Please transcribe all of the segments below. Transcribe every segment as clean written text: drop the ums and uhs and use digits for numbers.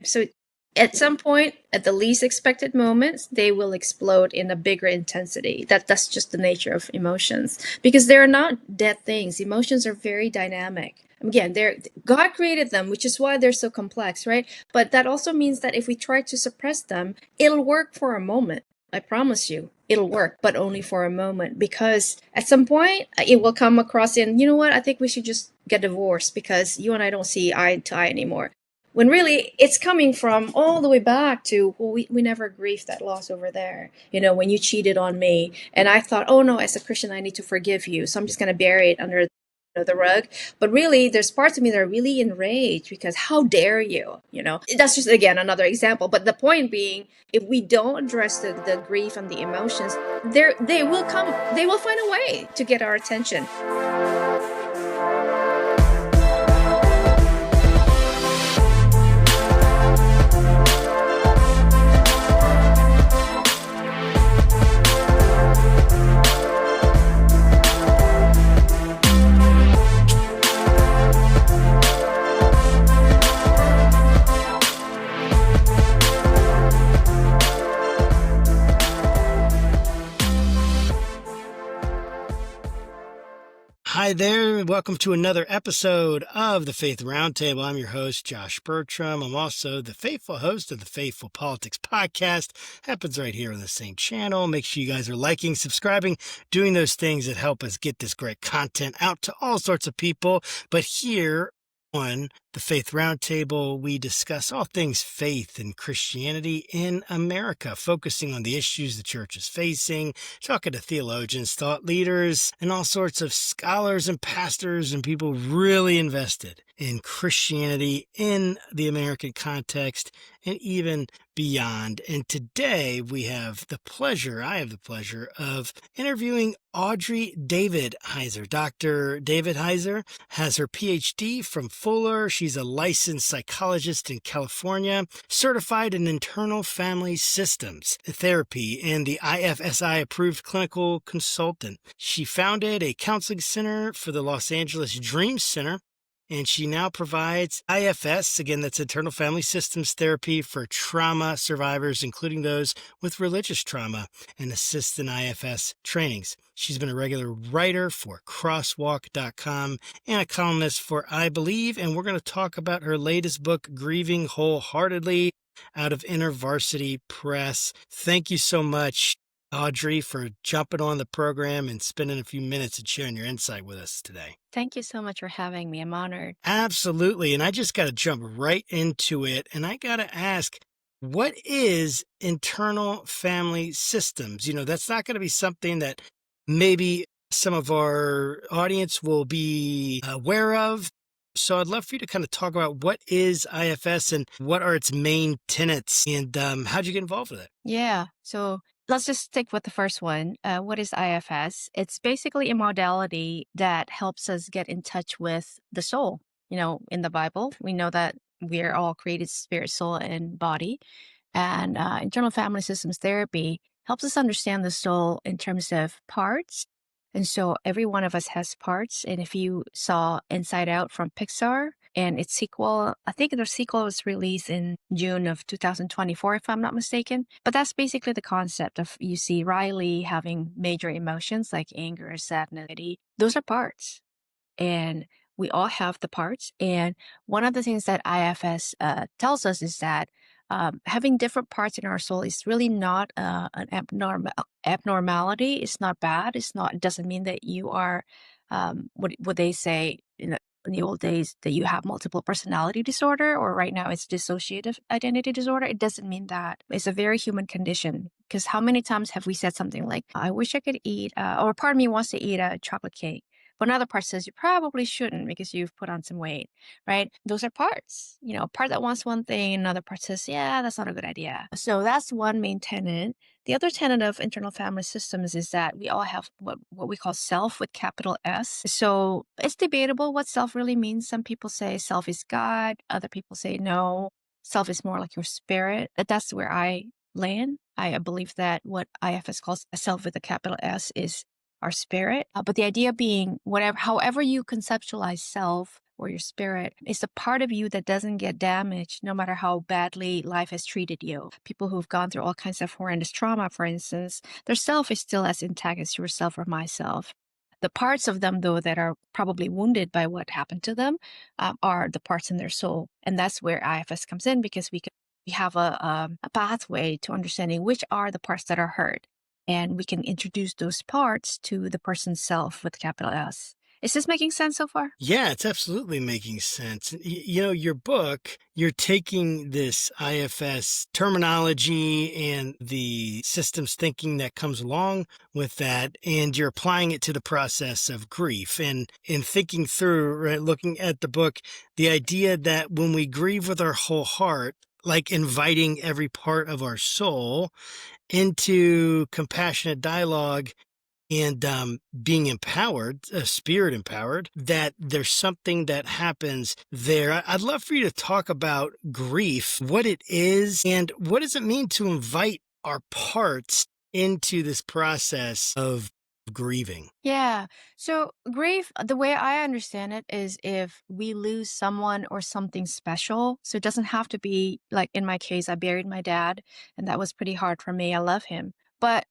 So at some point, at the least expected moments, they will explode in a bigger intensity. That's just the nature of emotions, because they're not dead things. Emotions are very dynamic. Again, God created them, which is why they're so complex, right? But that also means that if we try to suppress them, it'll work for a moment. I promise you, it'll work, but only for a moment, because at some point it will come across in, you know what, I think we should just get divorced because you and I don't see eye to eye anymore. When really it's coming from all the way back to, well, we never grieved that loss over there. When you cheated on me, and I thought, oh no, as a Christian, I need to forgive you. So I'm just going to bury it under the rug. But really, there's parts of me that are really enraged because how dare you? That's just, again, another example. But the point being, if we don't address the grief and the emotions, they will come. They will find a way to get our attention. Hi there. Welcome to another episode of the Faith Roundtable. I'm your host, Josh Bertram. I'm also the faithful host of the Faithful Politics podcast. Happens right here on the same channel. Make sure you guys are liking, subscribing, doing those things that help us get this great content out to all sorts of people. But here on the Faith Roundtable, we discuss all things faith and Christianity in America, focusing on the issues the church is facing, talking to theologians, thought leaders, and all sorts of scholars and pastors and people really invested in Christianity in the American context and even beyond. And today I have the pleasure of interviewing Audrey Davidheiser. Dr. Davidheiser has her PhD from Fuller. She's a licensed psychologist in California, certified in internal family systems therapy, and the IFSI approved clinical consultant. She founded a counseling center for the Los Angeles Dream Center, and she now provides IFS, again, that's internal family systems therapy for trauma survivors, including those with religious trauma, and assists in IFS trainings. She's been a regular writer for crosswalk.com and a columnist for I Believe, and we're going to talk about her latest book, Grieving, Wholeheartedly, out of InterVarsity Press. Thank you so much, Audrey, for jumping on the program and spending a few minutes and sharing your insight with us today. Thank you so much for having me. I'm honored. Absolutely. And I just got to jump right into it. And I got to ask, what is internal family systems? That's not going to be something that maybe some of our audience will be aware of. So I'd love for you to kind of talk about what is IFS and what are its main tenets, and how'd you get involved with it? Yeah. So let's just stick with the first one. What is IFS? It's basically a modality that helps us get in touch with the soul. In the Bible, we know that we are all created spirit, soul, and body. And internal family systems therapy helps us understand the soul in terms of parts. And so every one of us has parts. And if you saw Inside Out from Pixar and its sequel, I think the sequel was released in June of 2024, if I'm not mistaken. But that's basically the concept of, you see Riley having major emotions like anger, sadness. Those are parts. And we all have the parts. And one of the things that IFS tells us is that having different parts in our soul is really not an abnormality. It's not bad. It doesn't mean that you are what they say in the old days, that you have multiple personality disorder, or right now it's dissociative identity disorder. It doesn't mean that. It's a very human condition, because how many times have we said something like, I wish I could eat, or part of me wants to eat a chocolate cake, but another part says you probably shouldn't because you've put on some weight, right? Those are parts. A part that wants one thing, another part says, yeah, that's not a good idea. So that's one main tenet. The other tenet of internal family systems is that we all have what we call self with capital S. So it's debatable what self really means. Some people say self is God. Other people say no, self is more like your spirit. That's where I land. I believe that what IFS calls a self with a capital S is our spirit. But the idea being, however you conceptualize self, or your spirit. It's the part of you that doesn't get damaged no matter how badly life has treated you. People who've gone through all kinds of horrendous trauma, for instance, their self is still as intact as yourself or myself. The parts of them, though, that are probably wounded by what happened to them are the parts in their soul. And that's where IFS comes in because we have a pathway to understanding which are the parts that are hurt. And we can introduce those parts to the person's self with capital S. Is this making sense so far? Yeah, it's absolutely making sense. Your book, you're taking this IFS terminology and the systems thinking that comes along with that, and you're applying it to the process of grief. And in thinking through, right, looking at the book, the idea that when we grieve with our whole heart, like inviting every part of our soul into compassionate dialogue and being empowered, spirit empowered, that there's something that happens there. I'd love for you to talk about grief, what it is, and what does it mean to invite our parts into this process of grieving. Yeah. So grief, the way I understand it is if we lose someone or something special. So it doesn't have to be like in my case, I buried my dad, and that was pretty hard for me. I love him. But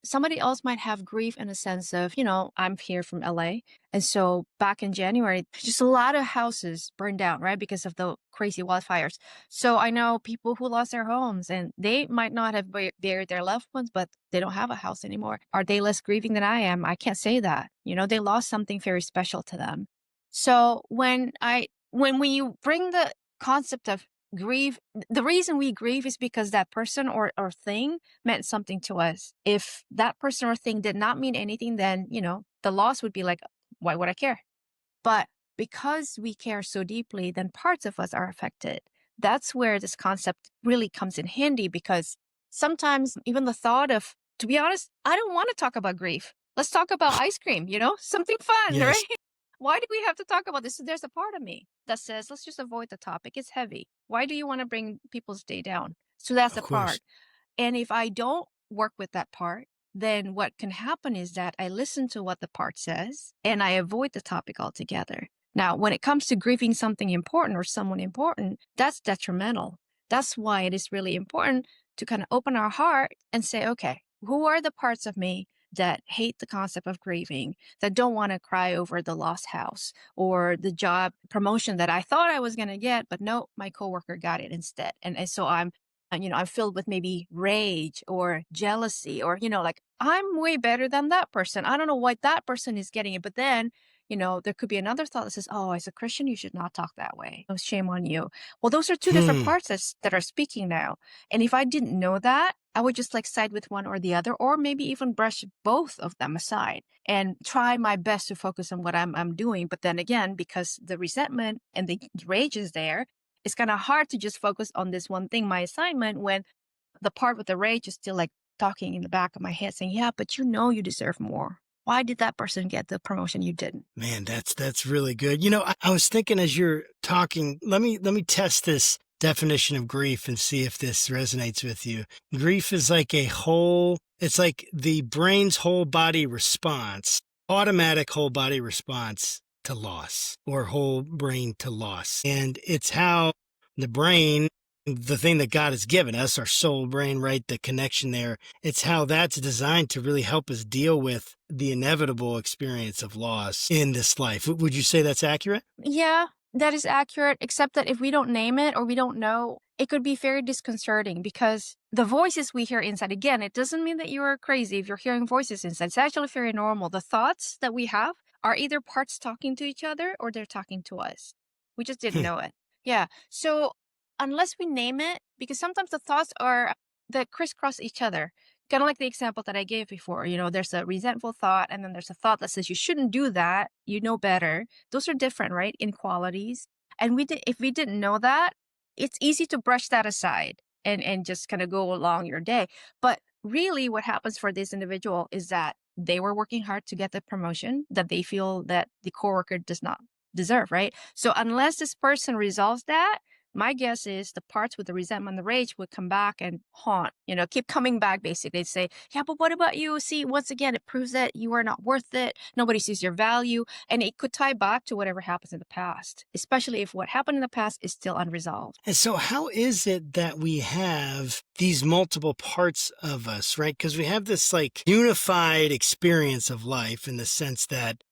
somebody else might have grief in a sense of, I'm here from LA. And so back in January, just a lot of houses burned down, right? Because of the crazy wildfires. So I know people who lost their homes and they might not have buried their loved ones, but they don't have a house anymore. Are they less grieving than I am? I can't say that. They lost something very special to them. So when you bring the concept of grieve, the reason we grieve is because that person or thing meant something to us. If that person or thing did not mean anything, then, the loss would be like, why would I care? But because we care so deeply, then parts of us are affected. That's where this concept really comes in handy because sometimes even the thought of, to be honest, I don't want to talk about grief. Let's talk about ice cream, something fun, right? Yes, Why do we have to talk about this? There's a part of me that says, let's just avoid the topic. It's heavy. Why do you want to bring people's day down? So that's of a course. part. And if I don't work with that part, then what can happen is that I listen to what the part says and I avoid the topic altogether. Now, when it comes to grieving something important or someone important, that's detrimental. That's why it is really important to kind of open our heart and say, okay, who are the parts of me that hate the concept of grieving, that don't want to cry over the lost house or the job promotion that I thought I was going to get, but no, my coworker got it instead. And so I'm filled with maybe rage or jealousy or, like I'm way better than that person. I don't know why that person is getting it. But then, there could be another thought that says, oh, as a Christian, you should not talk that way. Oh, shame on you. Well, those are two different Hmm. parts that are speaking now. And if I didn't know that, I would just like side with one or the other, or maybe even brush both of them aside and try my best to focus on what I'm doing. But then again, because the resentment and the rage is there, it's kind of hard to just focus on this one thing, my assignment, when the part with the rage is still like talking in the back of my head saying, yeah, but you deserve more. Why did that person get the promotion you didn't? Man, that's really good. I was thinking as you're talking, let me test this definition of grief and see if this resonates with you. Grief is like it's like the brain's whole body response, automatic whole body response to loss or whole brain to loss. And it's how the brain, the thing that God has given us, our soul brain, right? The connection there. It's how that's designed to really help us deal with the inevitable experience of loss in this life. Would you say that's accurate? Yeah, that is accurate, except that if we don't name it or we don't know, it could be very disconcerting because the voices we hear inside, again, it doesn't mean that you're crazy if you're hearing voices inside. It's actually very normal. The thoughts that we have are either parts talking to each other or they're talking to us. We just didn't Hmm. know it. Yeah. So unless we name it, because sometimes the thoughts are that crisscross each other. Kind of like the example that I gave before, there's a resentful thought and then there's a thought that says you shouldn't do that, you know better. Those are different, right? In qualities. And if we didn't know that, it's easy to brush that aside and just kind of go along your day. But really what happens for this individual is that they were working hard to get the promotion that they feel that the coworker does not deserve, right? So unless this person resolves that, my guess is the parts with the resentment and the rage would come back and haunt, keep coming back basically. They'd say, yeah, but what about you? See, once again, it proves that you are not worth it. Nobody sees your value. And it could tie back to whatever happens in the past, especially if what happened in the past is still unresolved. And so, how is it that we have these multiple parts of us, right? Because we have this like unified experience of life in the sense that,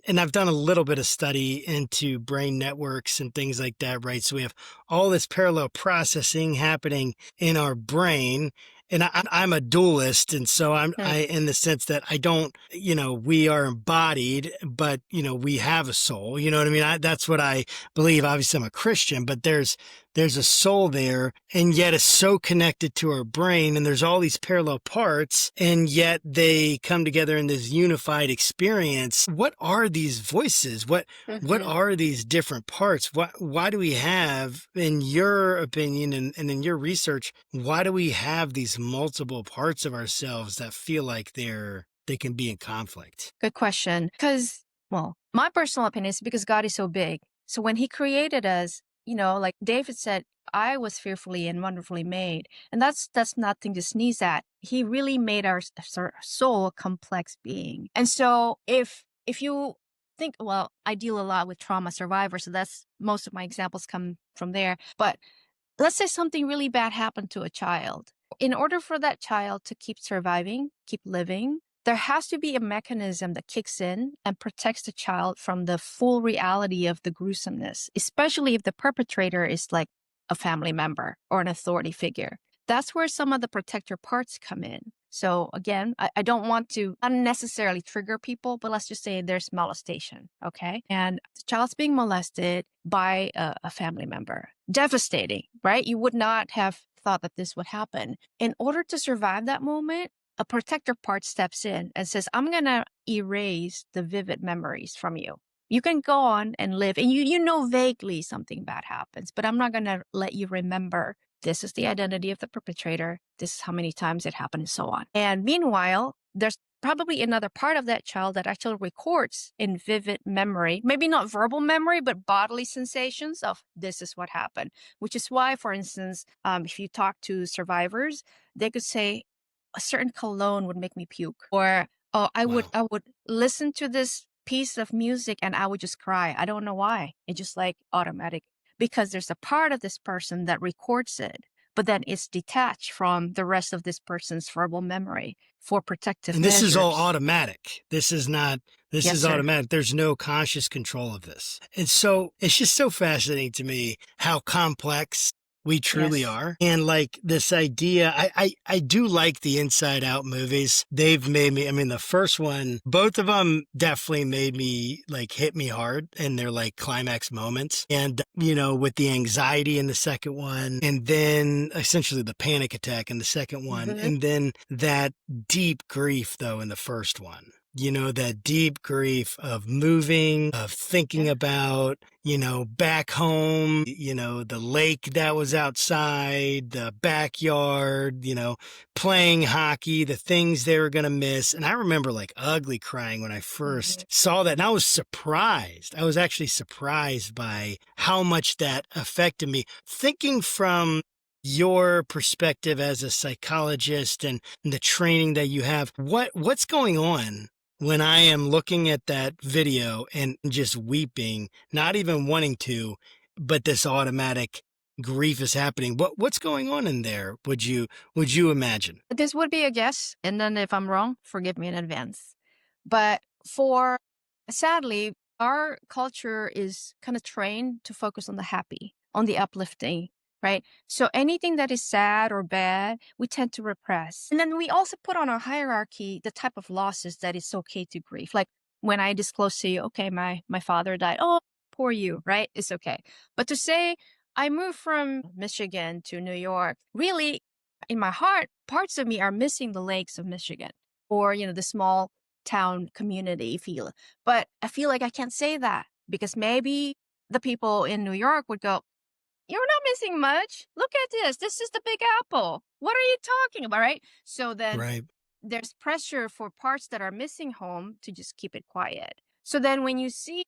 and I've done a little bit of study into brain networks and things like that, right? So we have all this parallel processing happening in our brain. And I'm a dualist. And so Hmm. in the sense that I don't, we are embodied, but, we have a soul, you know what I mean? That's what I believe. Obviously I'm a Christian, but there's a soul there, and yet it's so connected to our brain, and there's all these parallel parts, and yet they come together in this unified experience. What are these voices? What Hmm. are these different parts? Why do we have, in your opinion and in your research, why do we have these multiple parts of ourselves that feel like they can be in conflict? Good question. Because, well, my personal opinion is because God is so big. So when he created us, like David said, I was fearfully and wonderfully made. And that's nothing to sneeze at. He really made our soul a complex being. And so if you think, well, I deal a lot with trauma survivors, so that's most of my examples come from there. But let's say something really bad happened to a child. In order for that child to keep surviving, keep living, there has to be a mechanism that kicks in and protects the child from the full reality of the gruesomeness, especially if the perpetrator is like a family member or an authority figure. That's where some of the protector parts come in. So again, I don't want to unnecessarily trigger people, but let's just say there's molestation, okay? And the child's being molested by a family member. Devastating, right? You would not have thought that this would happen. In order to survive that moment, a protector part steps in and says, I'm going to erase the vivid memories from you. You can go on and live, and you know vaguely something bad happens, but I'm not going to let you remember this is the identity of the perpetrator. This is how many times it happened, and so on. And meanwhile, there's probably another part of that child that actually records in vivid memory, maybe not verbal memory, but bodily sensations of this is what happened. Which is why, for instance, if you talk to survivors, they could say a certain cologne would make me puke, or oh, Wow. I would listen to this piece of music and I would just cry. I don't know why. It's just like automatic because there's a part of this person that records it, but then it's detached from the rest of this person's verbal memory for protective And this is all measures. automatic. This Yes, is sir. automatic. There's no conscious control of this. And so it's just so fascinating to me how complex we truly Yes. are. And like this idea, I do like the Inside Out movies. They've made me, I mean, the first one, both of them definitely made me like hit me hard in their like climax moments. And, with the anxiety in the second one, and then essentially the panic attack in the second one, Hmm. and then that deep grief though in the first one. That deep grief of moving, of thinking Yeah. about, back home, the lake that was outside, the backyard, playing hockey, the things they were going to miss. And I remember like ugly crying when I Hmm. first saw that. And I was surprised. I was actually surprised by how much that affected me. Thinking from your perspective as a psychologist and the training that you have, what's going on when I am looking at that video and just weeping, not even wanting to, but this automatic grief is happening? What's going on in there? Would you imagine? This would be a guess, and then if I'm wrong, forgive me in advance. But for sadly, our culture is kind of trained to focus on the happy, on the uplifting, right? So anything that is sad or bad, we tend to repress. And then we also put on a hierarchy the type of losses that it's okay to grieve. Like when I disclose to you, okay, my father died. Oh, poor you, right? It's okay. But to say I moved from Michigan to New York, really in my heart, parts of me are missing the lakes of Michigan or, the small town community feel. But I feel like I can't say that because maybe the people in New York would go, you're not missing much. Look at this. This is the Big Apple. What are you talking about? Right. So then Right. there's pressure for parts that are missing home to just keep it quiet. So then when you see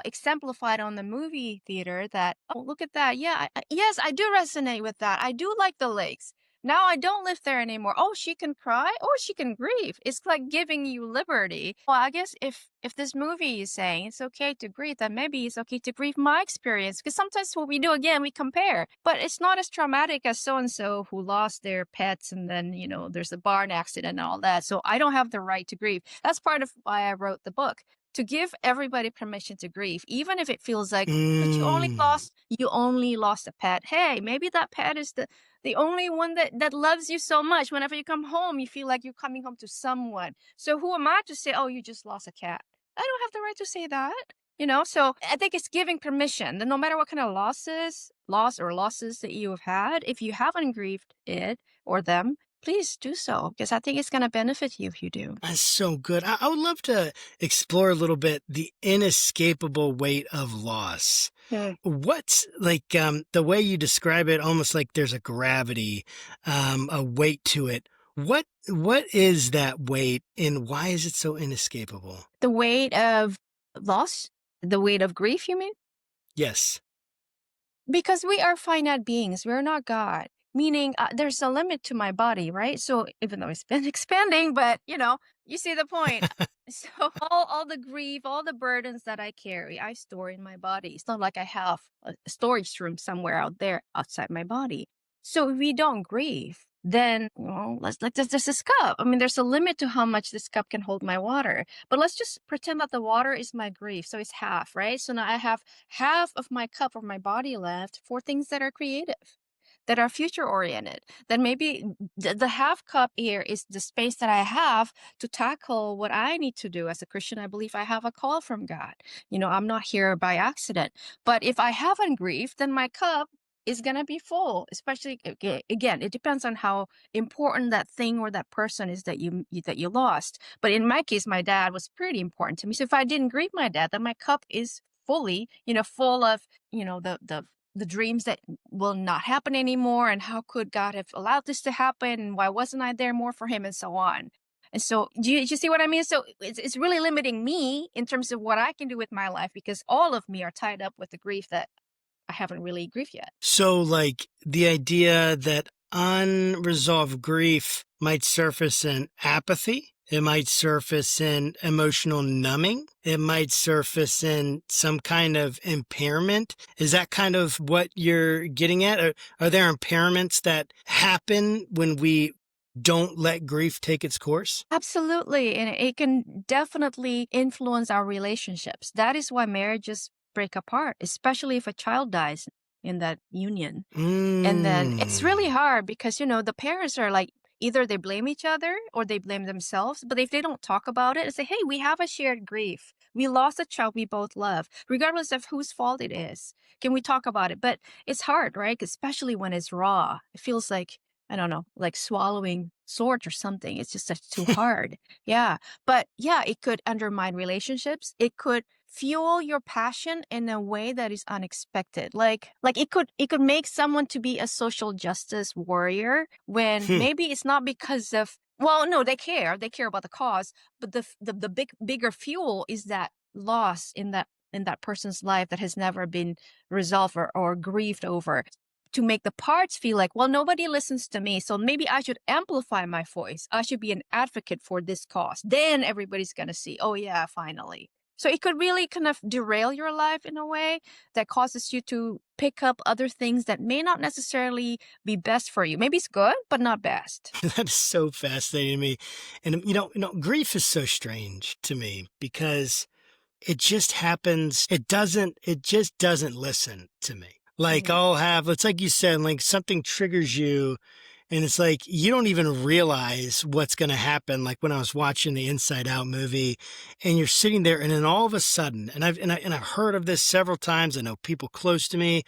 exemplified on the movie theater that, oh, look at that. Yeah, yes, I do resonate with that. I do like the lakes. Now I don't live there anymore. Oh, she can cry or she can grieve. It's like giving you liberty. Well, I guess if this movie is saying it's okay to grieve, then maybe it's okay to grieve my experience. Because sometimes what we do again, we compare. But it's not as traumatic as so and so who lost their pets and then, there's a barn accident and all that. So I don't have the right to grieve. That's part of why I wrote the book, to give everybody permission to grieve, even if it feels like, but Mm. you only lost a pet. Hey, maybe that pet is the only one that loves you so much. Whenever you come home, you feel like you're coming home to someone. So who am I to say, oh, you just lost a cat? I don't have the right to say that. So I think it's giving permission that no matter what kind of losses that you have had, if you haven't grieved it or them, please do so, because I think it's going to benefit you if you do. That's so good. I would love to explore a little bit the inescapable weight of loss. What's like the way you describe it, almost like there's a gravity, a weight to it. What is that weight, and why is it so inescapable? The weight of loss? The weight of grief, you mean? Yes. Because we are finite beings, we're not God. Meaning, there's a limit to my body, right? So even though it's been expanding, but you see the point. So all the grief, all the burdens that I carry, I store in my body. It's not like I have a storage room somewhere out there outside my body. So if we don't grieve, then let's like there's this cup. I mean, there's a limit to how much this cup can hold my water. But let's just pretend that the water is my grief. So it's half, right? So now I have half of my cup of my body left for things that are creative, that are future oriented. Then maybe the half cup here is the space that I have to tackle what I need to do. As a Christian, I believe I have a call from God. I'm not here by accident. But if I haven't grieved, then my cup is going to be full. Especially again, it depends on how important that thing or that person is that you lost. But in my case, my dad was pretty important to me. So if I didn't grieve my dad, then my cup is fully, full of, the dreams that will not happen anymore, and how could God have allowed this to happen, and why wasn't I there more for him, and so on. And so do you see what I mean? So it's really limiting me in terms of what I can do with my life, because all of me are tied up with the grief that I haven't really grieved yet. So, like the idea that unresolved grief might surface in apathy, it might surface in emotional numbing, it might surface in some kind of impairment. Is that kind of what you're getting at? Are there impairments that happen when we don't let grief take its course? Absolutely. And it can definitely influence our relationships. That is why marriages break apart, especially if a child dies in that union. And then it's Mm. really hard because, the parents are like, either they blame each other or they blame themselves. But if they don't talk about it and say, hey, we have a shared grief. We lost a child we both love, regardless of whose fault it is. Can we talk about it? But it's hard, right? Especially when it's raw. It feels like, I don't know, like swallowing swords or something. It's just too hard. Yeah. But yeah, it could undermine relationships. It could fuel your passion in a way that is unexpected. Like it could make someone to be a social justice warrior when Hmm. maybe it's not because of, well, no, they care about the cause, but the bigger fuel is that loss in that person's life that has never been resolved or grieved over, to make the parts feel like, well, nobody listens to me, so maybe I should amplify my voice. I should be an advocate for this cause. Then everybody's going to see, oh, yeah, finally. So it could really kind of derail your life in a way that causes you to pick up other things that may not necessarily be best for you. Maybe it's good, but not best. That is so fascinating to me. And grief is so strange to me because it just happens. It just doesn't listen to me. Like Mhm. it's like you said, like something triggers you and it's like you don't even realize what's going to happen. Like when I was watching the Inside Out movie and you're sitting there and then all of a sudden, and I've heard of this several times. I know people close to me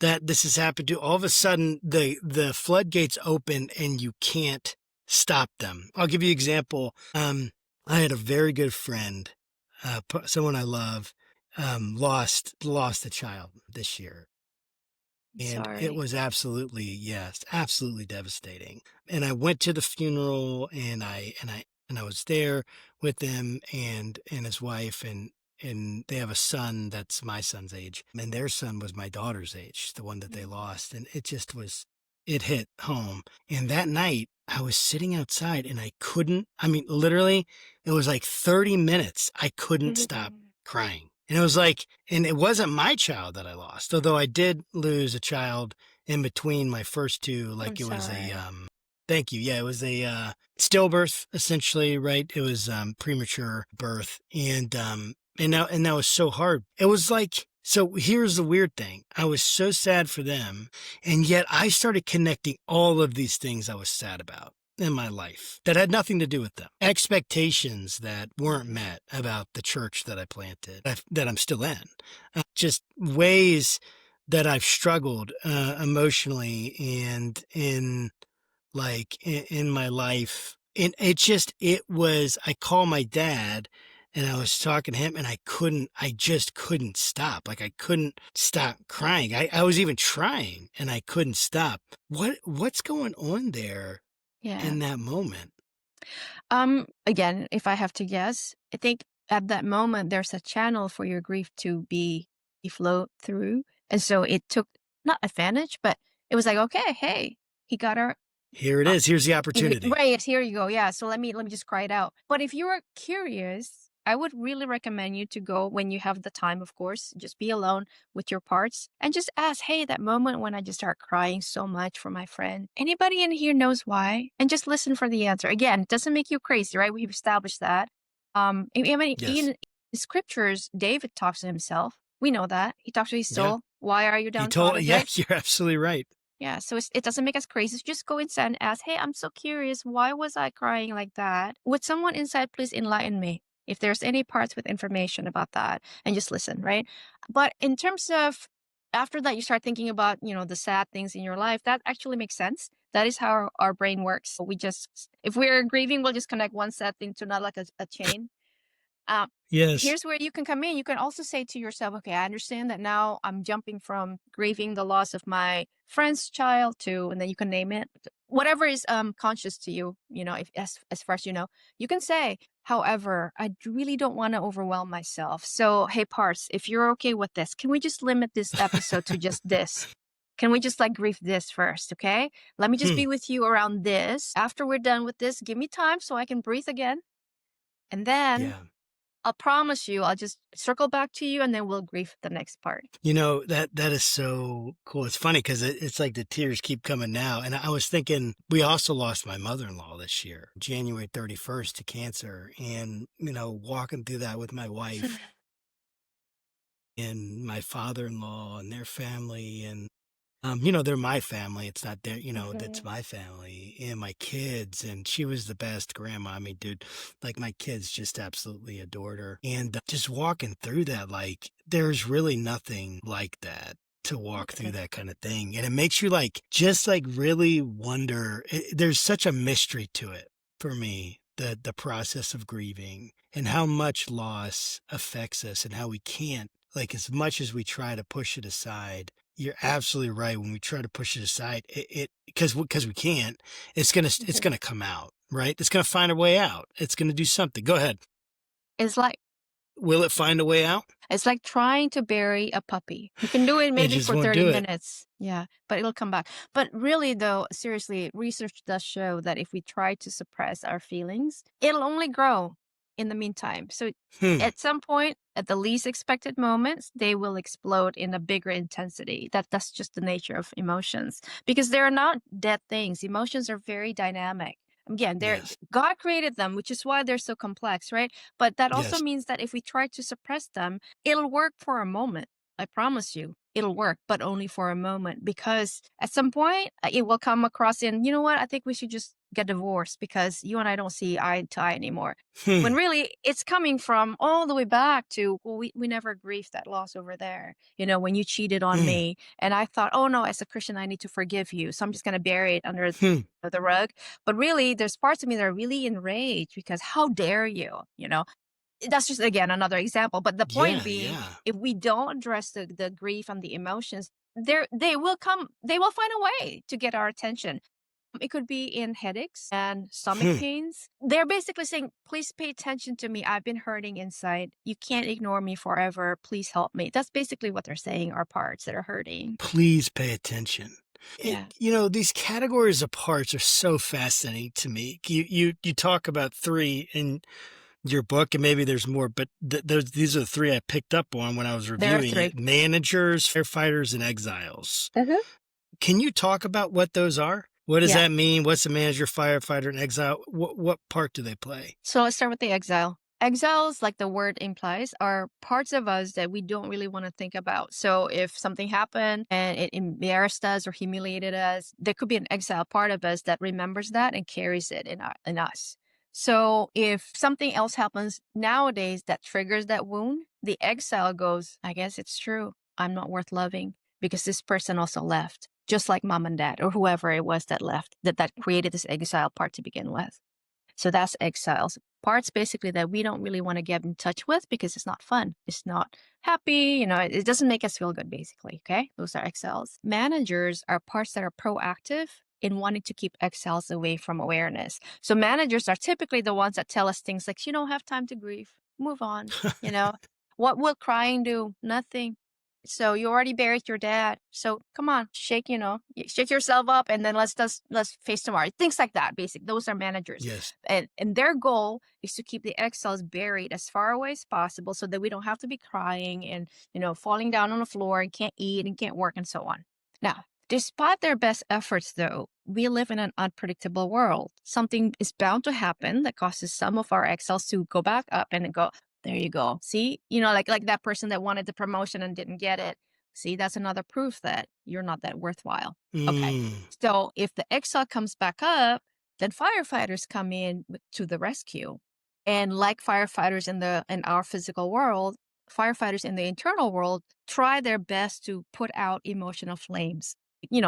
that this has happened to. All of a sudden the floodgates open and you can't stop them. I'll give you an example. I had a very good friend, someone I love, lost a child this year. I'm And it sorry. was absolutely, yes, absolutely devastating. And I went to the funeral and I was there with him and his wife. and they have a son that's my son's age, and their son was my daughter's age, the one that they Mm. lost. And it just was, it hit home. And that night, I was sitting outside and I couldn't, I mean, literally, it was like 30 minutes. I couldn't stop Mhm. crying. And it was like, and it wasn't my child that I lost, although I did lose a child in between my first two. I'm Like it was a, sorry. thank you. Yeah, it was a stillbirth, essentially, right? It was premature birth, and that was so hard. It was like, so here's the weird thing: I was so sad for them, and yet I started connecting all of these things I was sad about in my life that had nothing to do with them. Expectations that weren't Mhm. met about the church that I planted, that I'm still in. Just ways that I've struggled emotionally and in my life. And it was, I call my dad and I was talking to him and I just couldn't stop. Like I couldn't stop crying. I was even trying and I couldn't stop. What's going on there Yeah. in that moment? Again, if I have to guess, I think at that moment there's a channel for your grief to be flowed through. And so it took not advantage, but it was like, okay, hey, he got her. Here it is. Here's the opportunity. Right, here you go. Yeah, so let me just cry it out. But if you are curious, I would really recommend you to go when you have the time, of course, just be alone with your parts and just ask, "Hey, that moment when I just start crying so much for my friend. Anybody in here knows why?" And just listen for the answer. Again, it doesn't make you crazy, right? We've established that. I mean, Yes. in the scriptures, David talks to himself. We know that. He talks to his Yeah. soul. Why are you He told, downtrodden, yeah, right? you're absolutely right. Yeah, so it doesn't make us crazy. So just go inside and ask, "Hey, I'm so curious. Why was I crying like that? Would someone inside please enlighten me if there's any parts with information about that?" And just listen, right? But in terms of after that, you start thinking about, the sad things in your life. That actually makes sense. That is how our brain works. We just, if we're grieving, we'll just connect one sad thing to not like a chain. Um, Yes. Here's where you can come in. You can also say to yourself, okay, I understand that now I'm jumping from grieving the loss of my friend's child to, and then you can name it, whatever is conscious to you, if as far as you know, you can say, however, I really don't want to overwhelm myself. So, hey, parts, if you're okay with this, can we just limit this episode to just this? Can we just like grieve this first? Okay. Let me just Hmm. be with you around this. After we're done with this, give me time so I can breathe again. And then Yeah. I'll promise you, I'll just circle back to you and then we'll grieve the next part. That is so cool. It's funny because it's like the tears keep coming now. And I was thinking, we also lost my mother-in-law this year, January 31st to cancer. And, walking through that with my wife and my father-in-law and their family. And, they're my family. It's not their, that's Mhm. my family and my kids. And she was the best grandma. I mean, dude, like my kids just absolutely adored her. And just walking through that, like, there's really nothing like that to walk through Mhm. that kind of thing. And it makes you like, just like really wonder. There's such a mystery to it for me. The process of grieving and how much loss affects us and how we can't, like, as much as we try to push it aside, you're absolutely right. When we try to push it aside, because we can't, it's Mhm. gonna come out, right? It's gonna find a way out. It's gonna do something. Go ahead. It's like Will it find a way out? it's like trying to bury a puppy. You can do it It maybe just for won't 30 do it. minutes. Yeah, but it'll come back. But really though, seriously, research does show that if we try to suppress our feelings, it'll only grow in the meantime. So Hmm. at some point, at the least expected moments, they will explode in a bigger intensity. That's just the nature of emotions because they're not dead things. Emotions are very dynamic. Again, Yes. God created them, which is why they're so complex, right? But that also Yes. means that if we try to suppress them, it'll work for a moment. I promise you, it'll work, but only for a moment because at some point it will come across in, you know what? I think we should just get divorced because you and I don't see eye to eye anymore. When Hmm. really it's coming from all the way back to, well, we never grieved that loss over there. When you cheated on Hmm. me and I thought, oh no, as a Christian, I need to forgive you. So I'm just going to bury it under Hmm. the rug. But really, there's parts of me that are really enraged because how dare you? That's just again another example. But the point Yeah. being, Yeah. if we don't address the grief and the emotions, they will come. They will find a way to get our attention. It could be in headaches and stomach Hmm. pains. They're basically saying, please pay attention to me. I've been hurting inside. You can't ignore me forever. Please help me. That's basically what they're saying are parts that are hurting. Please pay attention. Yeah. These categories of parts are so fascinating to me. You talk about three in your book, and maybe there's more, but these are the three I picked up on when I was There are reviewing three. it: managers, firefighters, and exiles. Mhm. Can you talk about what those are? What does Yeah. that mean? What's a manager, firefighter, and exile? What part do they play? So let's start with the exile. Exiles, like the word implies, are parts of us that we don't really want to think about. So if something happened and it embarrassed us or humiliated us, there could be an exile part of us that remembers that and carries it in us. So if something else happens nowadays that triggers that wound, the exile goes, I guess it's true. I'm not worth loving because this person also left, just like mom and dad or whoever it was that left, that created this exile part to begin with. So that's exiles. Parts basically that we don't really want to get in touch with because it's not fun. It's not happy. It doesn't make us feel good, basically. Okay. Those are exiles. Managers are parts that are proactive in wanting to keep exiles away from awareness. So managers are typically the ones that tell us things like, you don't have time to grieve, move on. You know, what will crying do? Nothing. So you already buried your dad. So come on, shake yourself up, and then let's face tomorrow. Things like that. Basic. Those are managers, Yes. and their goal is to keep the exiles buried as far away as possible, so that we don't have to be crying and falling down on the floor and can't eat and can't work and so on. Now, despite their best efforts, though, we live in an unpredictable world. Something is bound to happen that causes some of our exiles to go back up and go, there you go. See, like that person that wanted the promotion and didn't get it. See, that's another proof that you're not that worthwhile. Okay. Mm. So if the exile comes back up, then firefighters come in to the rescue. And like firefighters in our physical world, firefighters in the internal world try their best to put out emotional flames.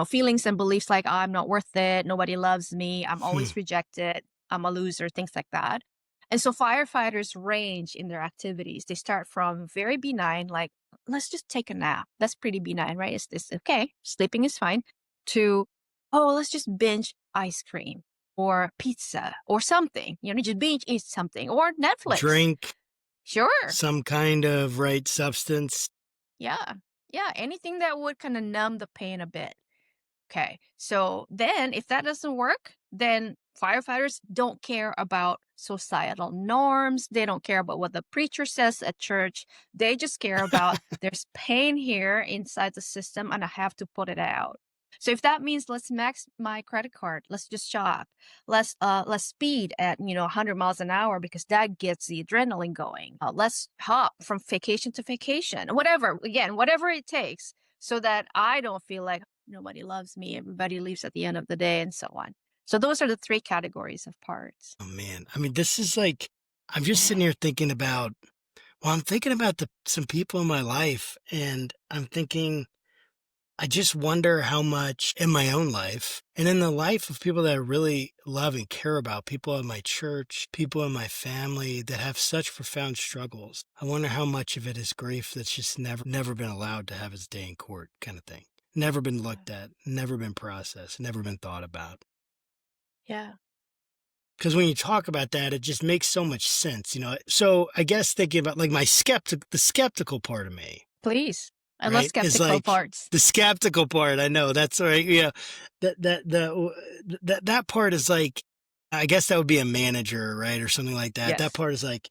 Feelings and beliefs like I'm not worth it, nobody loves me, I'm Hmm. always rejected, I'm a loser, things like that. And so firefighters range in their activities. They start from very benign, like, let's just take a nap. That's pretty benign, right? It's okay. Sleeping is fine. To, oh, let's just binge ice cream or pizza or something. Just binge eat something or Netflix. Drink Sure. some kind of right substance. Yeah. Yeah. Anything that would kind of numb the pain a bit. Okay. So then if that doesn't work, then firefighters don't care about societal norms. They don't care about what the preacher says at church. They just care about there's pain here inside the system and I have to put it out. So if that means let's max my credit card, let's just shop. Let's speed at 100 miles an hour because that gets the adrenaline going. Let's hop from vacation to vacation. Whatever it takes so that I don't feel like nobody loves me, everybody leaves at the end of the day, and so on. So those are the three categories of parts. Oh man, I mean, this is like I'm just sitting here thinking about. Well, I'm thinking about some people in my life, and I'm thinking. I just wonder how much in my own life and in the life of people that I really love and care about, people in my church, people in my family that have such profound struggles. I wonder how much of it is grief that's just never been allowed to have its day in court kind of thing. Never been Yeah. looked at, never been processed, never been thought about. Yeah. Because when you talk about that, it just makes so much sense. So I guess thinking about like the skeptical part of me, Please. I love right, is skeptical like parts. the skeptical part. I know that's right. Yeah, that part is like, I guess that would be a manager, right, or something like that. That Yes. part is like,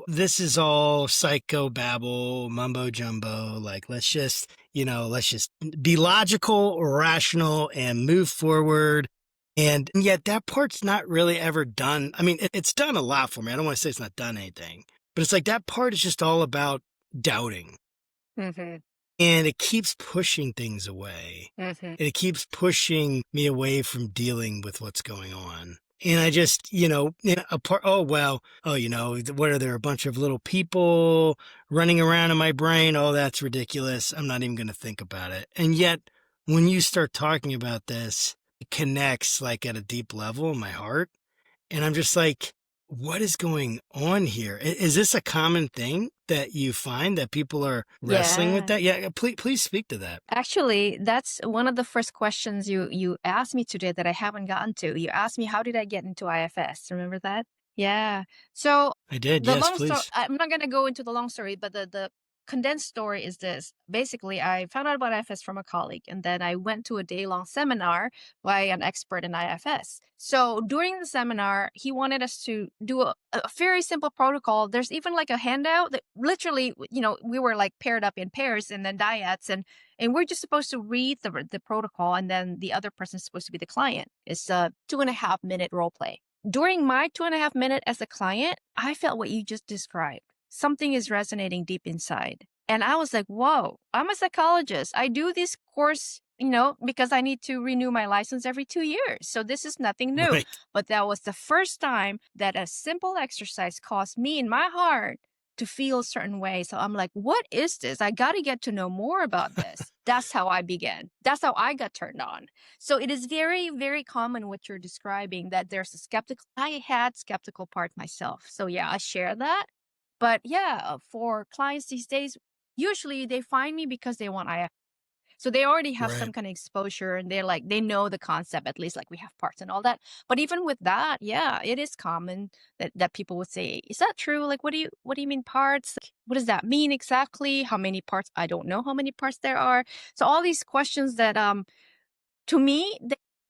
this is all psycho babble, mumbo jumbo. Like, let's just be logical, rational, and move forward. And yet, that part's not really ever done. I mean, it's done a lot for me. I don't want to say it's not done anything, but it's like that part is just all about doubting. Mm-hmm. And it keeps pushing things away. Mm-hmm. And it keeps pushing me away from dealing with what's going on. And I just, oh, well, what are there? A bunch of little people running around in my brain? Oh, that's ridiculous. I'm not even going to think about it. And yet, when you start talking about this, it connects like at a deep level in my heart. And I'm just like, what is going on here? Is this a common thing that you find that people are wrestling with Yeah. that? Yeah, please speak to that. Actually, that's one of the first questions you asked me today that I haven't gotten to. You asked me how did I get into IFS? Remember that? Yeah. So I did. the Yes, long story, please. I'm not gonna go into the long story, but the condensed story is this. Basically, I found out about IFS from a colleague, and then I went to a day-long seminar by an expert in IFS. So during the seminar, he wanted us to do a very simple protocol. There's even like a handout that literally, we were like paired up in pairs and then dyads, and we're just supposed to read the protocol, and then the other person's supposed to be the client. It's a 2.5 minute role play. During my 2.5 minute as a client, I felt what you just described. Something is resonating deep inside. And I was like, whoa, I'm a psychologist. I do this course, because I need to renew my license every 2 years. So this is nothing new. Right. But that was the first time that a simple exercise caused me in my heart to feel a certain way. So I'm like, what is this? I got to get to know more about this. That's how I began. That's how I got turned on. So it is very, very common what you're describing, that there's a skeptical. I had skeptical part myself. So yeah, I share that. But yeah, for clients these days, usually they find me because they want IF. So they already have some Right. kind of exposure, and they're like, they know the concept, at least like we have parts and all that. But even with that, yeah, it is common that people would say, is that true? Like, what do you mean parts? Like, what does that mean exactly? How many parts? I don't know how many parts there are. So all these questions that, to me,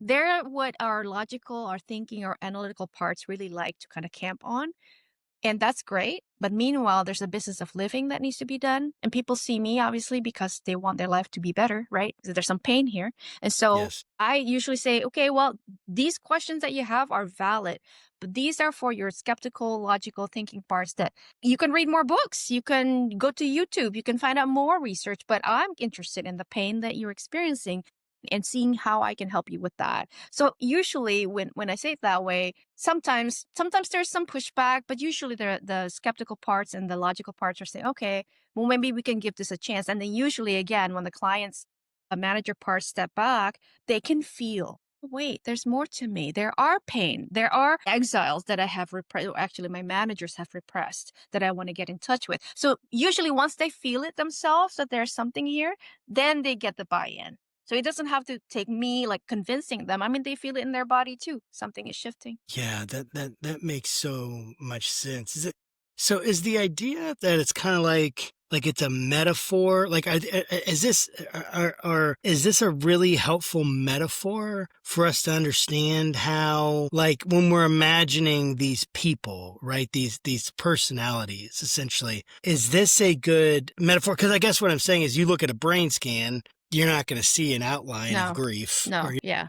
they're what our logical, our thinking, our analytical parts really like to kind of camp on. And that's great. But meanwhile, there's a business of living that needs to be done. And people see me obviously because they want their life to be better, right? So there's some pain here. And so Yes. I usually say, okay, well, these questions that you have are valid, but these are for your skeptical, logical thinking parts that you can read more books. You can go to YouTube. You can find out more research. But I'm interested in the pain that you're experiencing and seeing how I can help you with that. So usually when I say it that way, sometimes there's some pushback, but usually the skeptical parts and the logical parts are saying, okay, well, maybe we can give this a chance. And then usually again, when the clients, a manager parts step back, they can feel, wait, there's more to me. There are pain. There are exiles that I have repressed. Actually, my managers have repressed that I want to get in touch with. So usually once they feel it themselves that there's something here, then they get the buy-in. So it doesn't have to take me like convincing them. I mean, they feel it in their body too. Something is shifting. Yeah, that makes so much sense. So is the idea that it's kind of like it's a metaphor? Like, is this is this a really helpful metaphor for us to understand how, like, when we're imagining these people, right? These personalities, essentially, is this a good metaphor? Because I guess what I'm saying is, you look at a brain scan, you're not going to see an outline of No, grief, no, or yeah,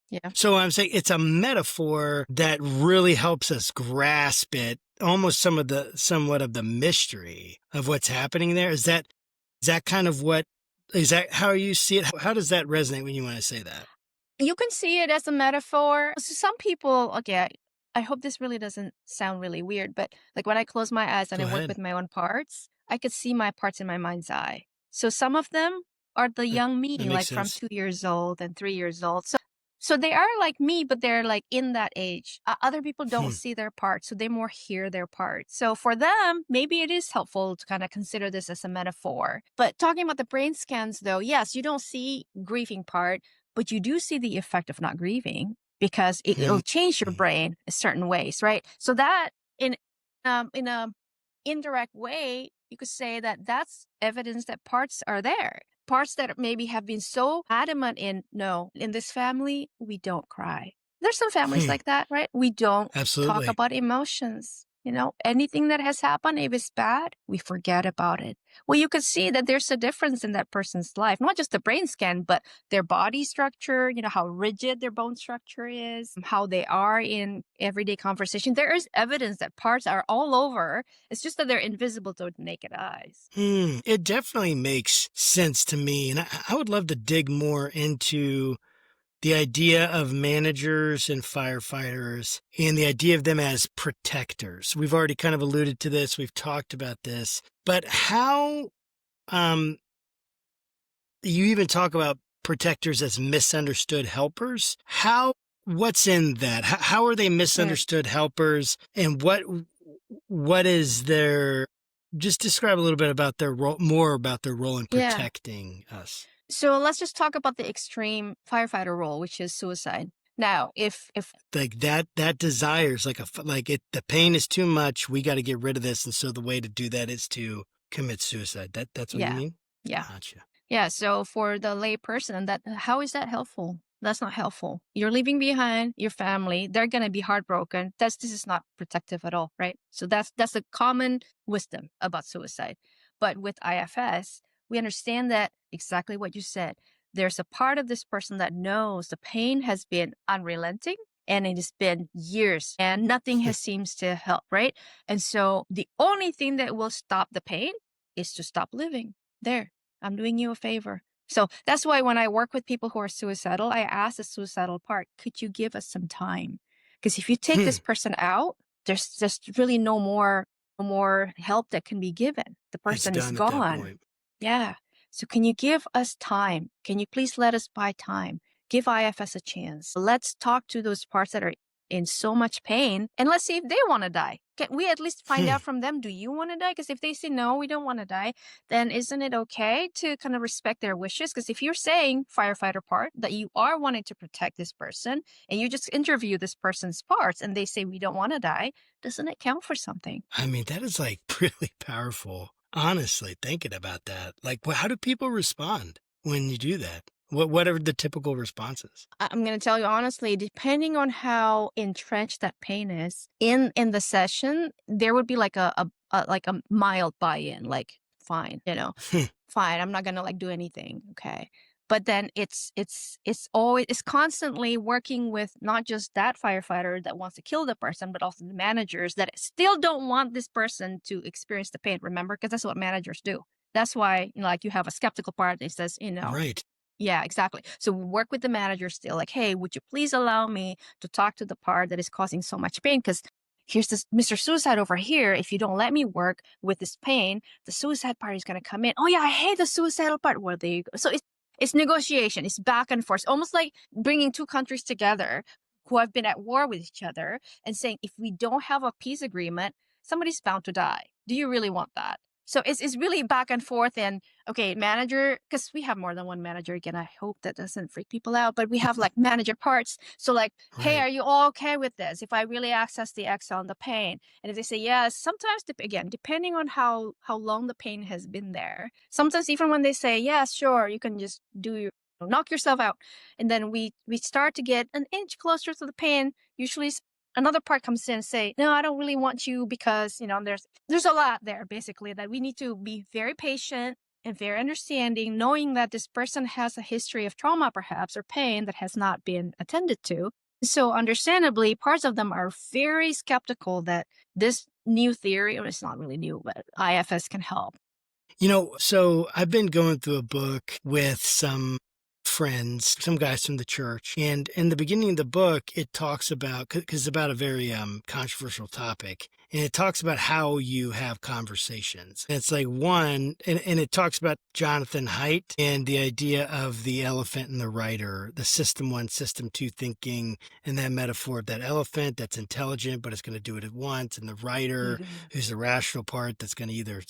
yeah. so I'm saying it's a metaphor that really helps us grasp it, almost somewhat of the mystery of what's happening there. Is that kind of what, is that how you see it? How does that resonate when you want to say that? You can see it as a metaphor. So some people, okay, I hope this really doesn't sound really weird, but like when I close my eyes and Go I work ahead. with my own parts, I could see my parts in my mind's eye. So some of them are the That, young me, that makes like from sense. 2 years old and 3 years old. So they are like me, but they're like in that age. Other people don't Hmm. see their parts, so they more hear their parts. So for them, maybe it is helpful to kind of consider this as a metaphor. But talking about the brain scans, though, yes, you don't see grieving part, but you do see the effect of not grieving because it'll Hmm. change your brain in certain ways, right? So that in a indirect way, you could say that that's evidence that parts are there. Parts that maybe have been so adamant in, no, in this family, we don't cry. There's some families Hmm. like that, right? We don't talk Absolutely. about emotions. Anything that has happened, if it's bad, we forget about it. Well, you could see that there's a difference in that person's life, not just the brain scan, but their body structure, how rigid their bone structure is, how they are in everyday conversation. There is evidence that parts are all over. It's just that they're invisible to naked eyes. It definitely makes sense to me. And I would love to dig more into the idea of managers and firefighters and the idea of them as protectors. We've already kind of alluded to this. We've talked about this, but how, um, you even talk about protectors as misunderstood helpers. How what's in that? How are they Mm. misunderstood helpers? And what is their, just describe a little bit about their role, more about their role in Yeah. protecting us. So let's just talk about the extreme firefighter role, which is suicide. Now, if Like that desire is like like it, the pain is too much. We got to get rid of this. And so the way to do that is to commit suicide. That's what you yeah, mean? yeah. Gotcha. Yeah, so for the lay person, that how is that helpful? That's not helpful. You're leaving behind your family. They're gonna be heartbroken. This is not protective at all, right? So that's a common wisdom about suicide. But with IFS, we understand that exactly what you said. There's a part of this person that knows the pain has been unrelenting and it has been years and nothing has seems to help, right? And so the only thing that will stop the pain is to stop living. There. I'm doing you a favor. So that's why when I work with people who are suicidal, I ask the suicidal part, could you give us some time? Because if you take this person out, there's just really no more help that can be given. The It's person is done at that gone. point. Yeah. So can you give us time? Can you please let us buy time? Give IFS a chance. Let's talk to those parts that are in so much pain and let's see if they want to die. Can we at least find Hmm. out from them, do you want to die? Because if they say no, we don't want to die, then isn't it okay to kind of respect their wishes? Because if you're saying, firefighter part, that you are wanting to protect this person and you just interview this person's parts and they say we don't want to die, doesn't it count for something? I mean, that is like really powerful. Honestly, thinking about that, like, how do people respond when you do that? What are the typical responses? I'm going to tell you honestly, depending on how entrenched that pain is in the session, there would be like a mild buy-in, like fine, fine. I'm not going to like do anything, okay? But then it's constantly working with not just that firefighter that wants to kill the person, but also the managers that still don't want this person to experience the pain. Remember, because that's what managers do. That's why, like you have a skeptical part that says, Right. yeah, exactly. So we work with the manager still, like, hey, would you please allow me to talk to the part that is causing so much pain? Because here's this Mr. Suicide over here. If you don't let me work with this pain, the suicide part is going to come in. Oh, yeah, I hate the suicidal part. Well, there you go. So it's negotiation, it's back and forth, almost like bringing two countries together who have been at war with each other and saying, if we don't have a peace agreement, somebody's bound to die. Do you really want that? So it's really back and forth. And okay, manager, because we have more than one manager. Again, I hope that doesn't freak people out, but we have like manager parts. So like, hey, Right. are you all okay with this? If I really access the Excel and the pain, and if they say yes, sometimes again, depending on how long the pain has been there, sometimes even when they say yes, sure, you can just do your knock yourself out, and then we start to get an inch closer to the pain. Usually, another part comes in and say, no, I don't really want you because there's a lot there basically that we need to be very patient and very understanding, knowing that this person has a history of trauma, perhaps, or pain that has not been attended to. So, understandably, parts of them are very skeptical that this new theory, or it's not really new, but IFS can help. So I've been going through a book with some friends, some guys from the church, and in the beginning of the book, it talks about, because it's about a very controversial topic, and it talks about how you have conversations. And it's like one, and it talks about Jonathan Haidt and the idea of the elephant and the rider, the system one, system two thinking, and that metaphor of that elephant that's intelligent, but it's going to do it at once, and the rider Mhm. who's the rational part that's going to either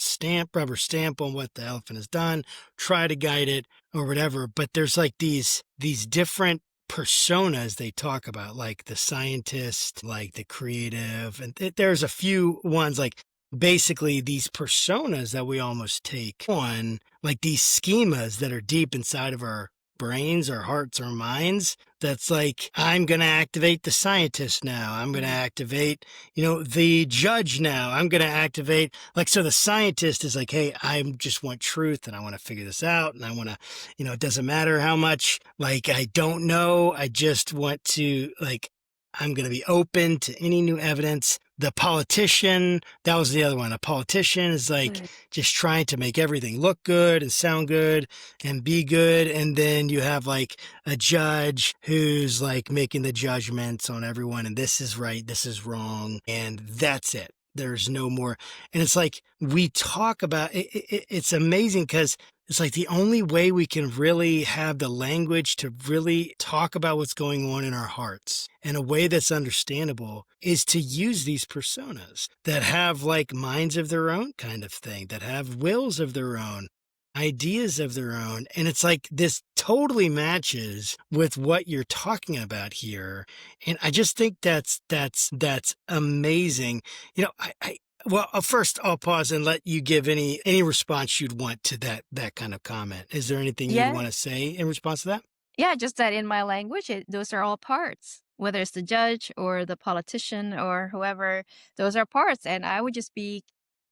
rubber stamp on what the elephant has done, try to guide it or whatever. But there's like these different personas they talk about, like the scientist, like the creative, and there's a few ones like basically these personas that we almost take on, like these schemas that are deep inside of our brains, our hearts, our minds. That's like, I'm going to activate the scientist now. I'm going to Mhm. activate, the judge now. I'm going to activate, like, so the scientist is like, hey, I just want truth and I want to figure this out. And I want to, it doesn't matter how much, like, I don't know. I just want to, like, I'm going to be open to any new evidence. The politician, that was the other one. A politician is like Right. just trying to make everything look good and sound good and be good. And then you have like a judge who's like making the judgments on everyone. And this is right. This is wrong. And that's it. There's no more. And it's like we talk about it. It's amazing because it's like the only way we can really have the language to really talk about what's going on in our hearts in a way that's understandable is to use these personas that have like minds of their own kind of thing, that have wills of their own, ideas of their own. And it's like this totally matches with what you're talking about here. And I just think that's amazing. Well, first I'll pause and let you give any response you'd want to that kind of comment. Is there anything you'd Yeah. want to say in response to that? Yeah, just that in my language, those are all parts. Whether it's the judge or the politician or whoever, those are parts. And I would just be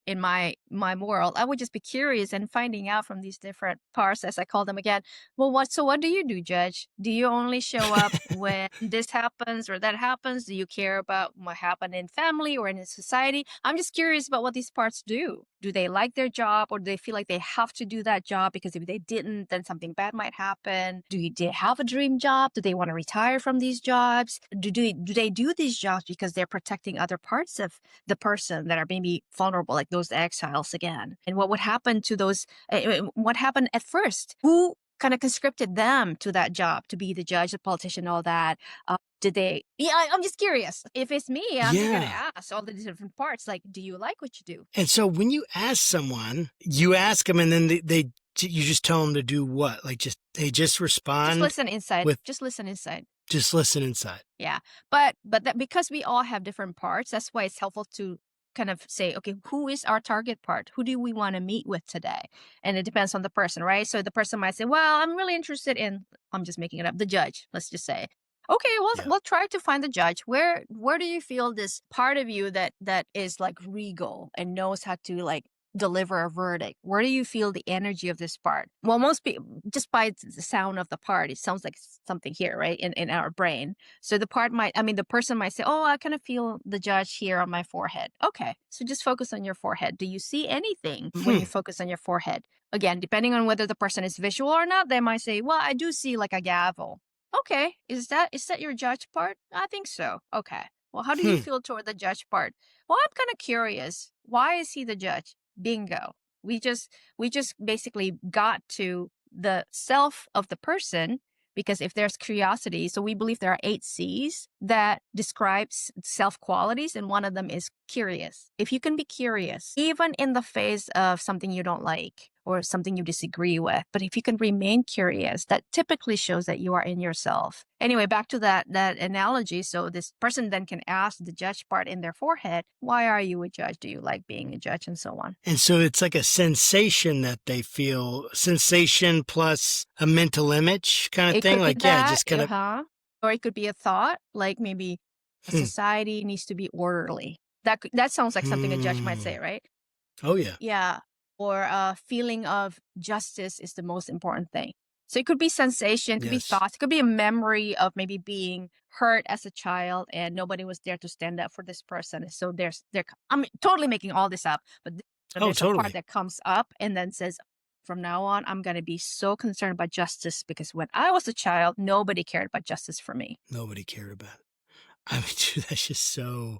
in my world, I would just be curious and finding out from these different parts, as I call them again. Well, what do you do, Judge? Do you only show up when this happens or that happens? Do you care about what happened in family or in society? I'm just curious about what these parts do. Do they like their job, or do they feel like they have to do that job because if they didn't, then something bad might happen? Do they have a dream job? Do they want to retire from these jobs? Do they do these jobs because they're protecting other parts of the person that are maybe vulnerable, like those exiles again? And what would happen to those? What happened at first? Who kind of conscripted them to that job to be the judge, the politician, all that? Did they? Yeah, I'm just curious. If it's me, I'm just gonna Yeah. ask all the different parts. Like, do you like what you do? And so when you ask someone, you ask them and then you just tell them to do what? Like they just Just respond listen inside. with Just listen inside. just listen inside. Yeah. But that because we all have different parts, that's why it's helpful to kind of say, okay, who is our target part? Who do we want to meet with today? And it depends on the person, right? So the person might say, well, I'm really interested in, I'm just making it up, the judge, let's just say. Okay, well, Yeah. we'll try to find the judge. Where do you feel this part of you that is like regal and knows how to like deliver a verdict? Where do you feel the energy of this part? Well, most people, just by the sound of the part, it sounds like something here, right, in our brain. So the person might say, oh, I kind of feel the judge here on my forehead. Okay, so just focus on your forehead. Do you see anything when Hmm. you focus on your forehead? Again, depending on whether the person is visual or not, they might say, well, I do see like a gavel. Okay, is that your judge part? I think so. Okay. Well, how do you Hmm. feel toward the judge part? Well, I'm kind of curious. Why is he the judge? Bingo. We just basically got to the self of the person, because if there's curiosity, so we believe there are 8 C's that describes self qualities, and one of them is curious. If you can be curious, even in the face of something you don't like or something you disagree with, but if you can remain curious, that typically shows that you are in yourself. Anyway, back to that analogy. So this person then can ask the judge part in their forehead, why are you a judge? Do you like being a judge? And so on. And so it's like a sensation that they feel, sensation plus a mental image kind of It thing. could be Like, yeah, that, just kind of, or it could be a thought, like maybe a hmm. society needs to be orderly. That sounds like something a judge might Hmm. say, right? Oh, yeah. Yeah. Or a feeling of justice is the most important thing. So it could be sensation, it could be Yes. thoughts, it could be a memory of maybe being hurt as a child and nobody was there to stand up for this person. So I'm totally making all this up, but Oh, there's a part totally. that comes up and then says, from now on, I'm going to be so concerned about justice because when I was a child, nobody cared about justice for me. Nobody cared about it. I mean, dude, that's just so.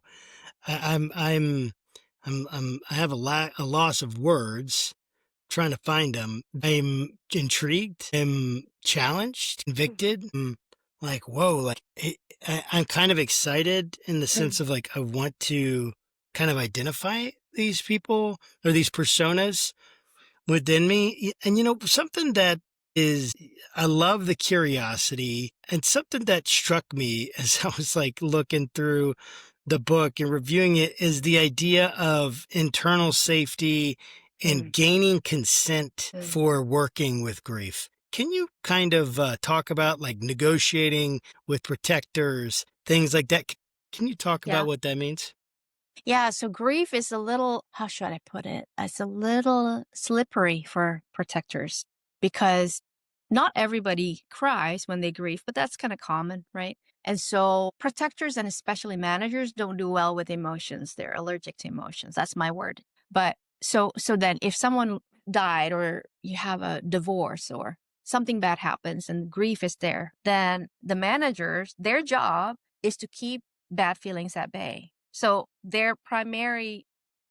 I have a loss of words trying to find them. I'm intrigued. I'm challenged, convicted. I'm like, whoa, like I'm kind of excited in the sense of like, I want to kind of identify these people or these personas within me. And, something that is, I love the curiosity, and something that struck me as I was like looking through the book and reviewing it is the idea of internal safety and Mm, gaining consent mm. for working with grief. Can you kind of talk about like negotiating with protectors, things like that? Can you talk about Yeah. what that means? Yeah, so grief is a little, how should I put it? It's a little slippery for protectors because not everybody cries when they grieve, but that's kind of common, right? And so protectors and especially managers don't do well with emotions. They're allergic to emotions. That's my word. But so then if someone died or you have a divorce or something bad happens and grief is there, then the managers, their job is to keep bad feelings at bay. So their primary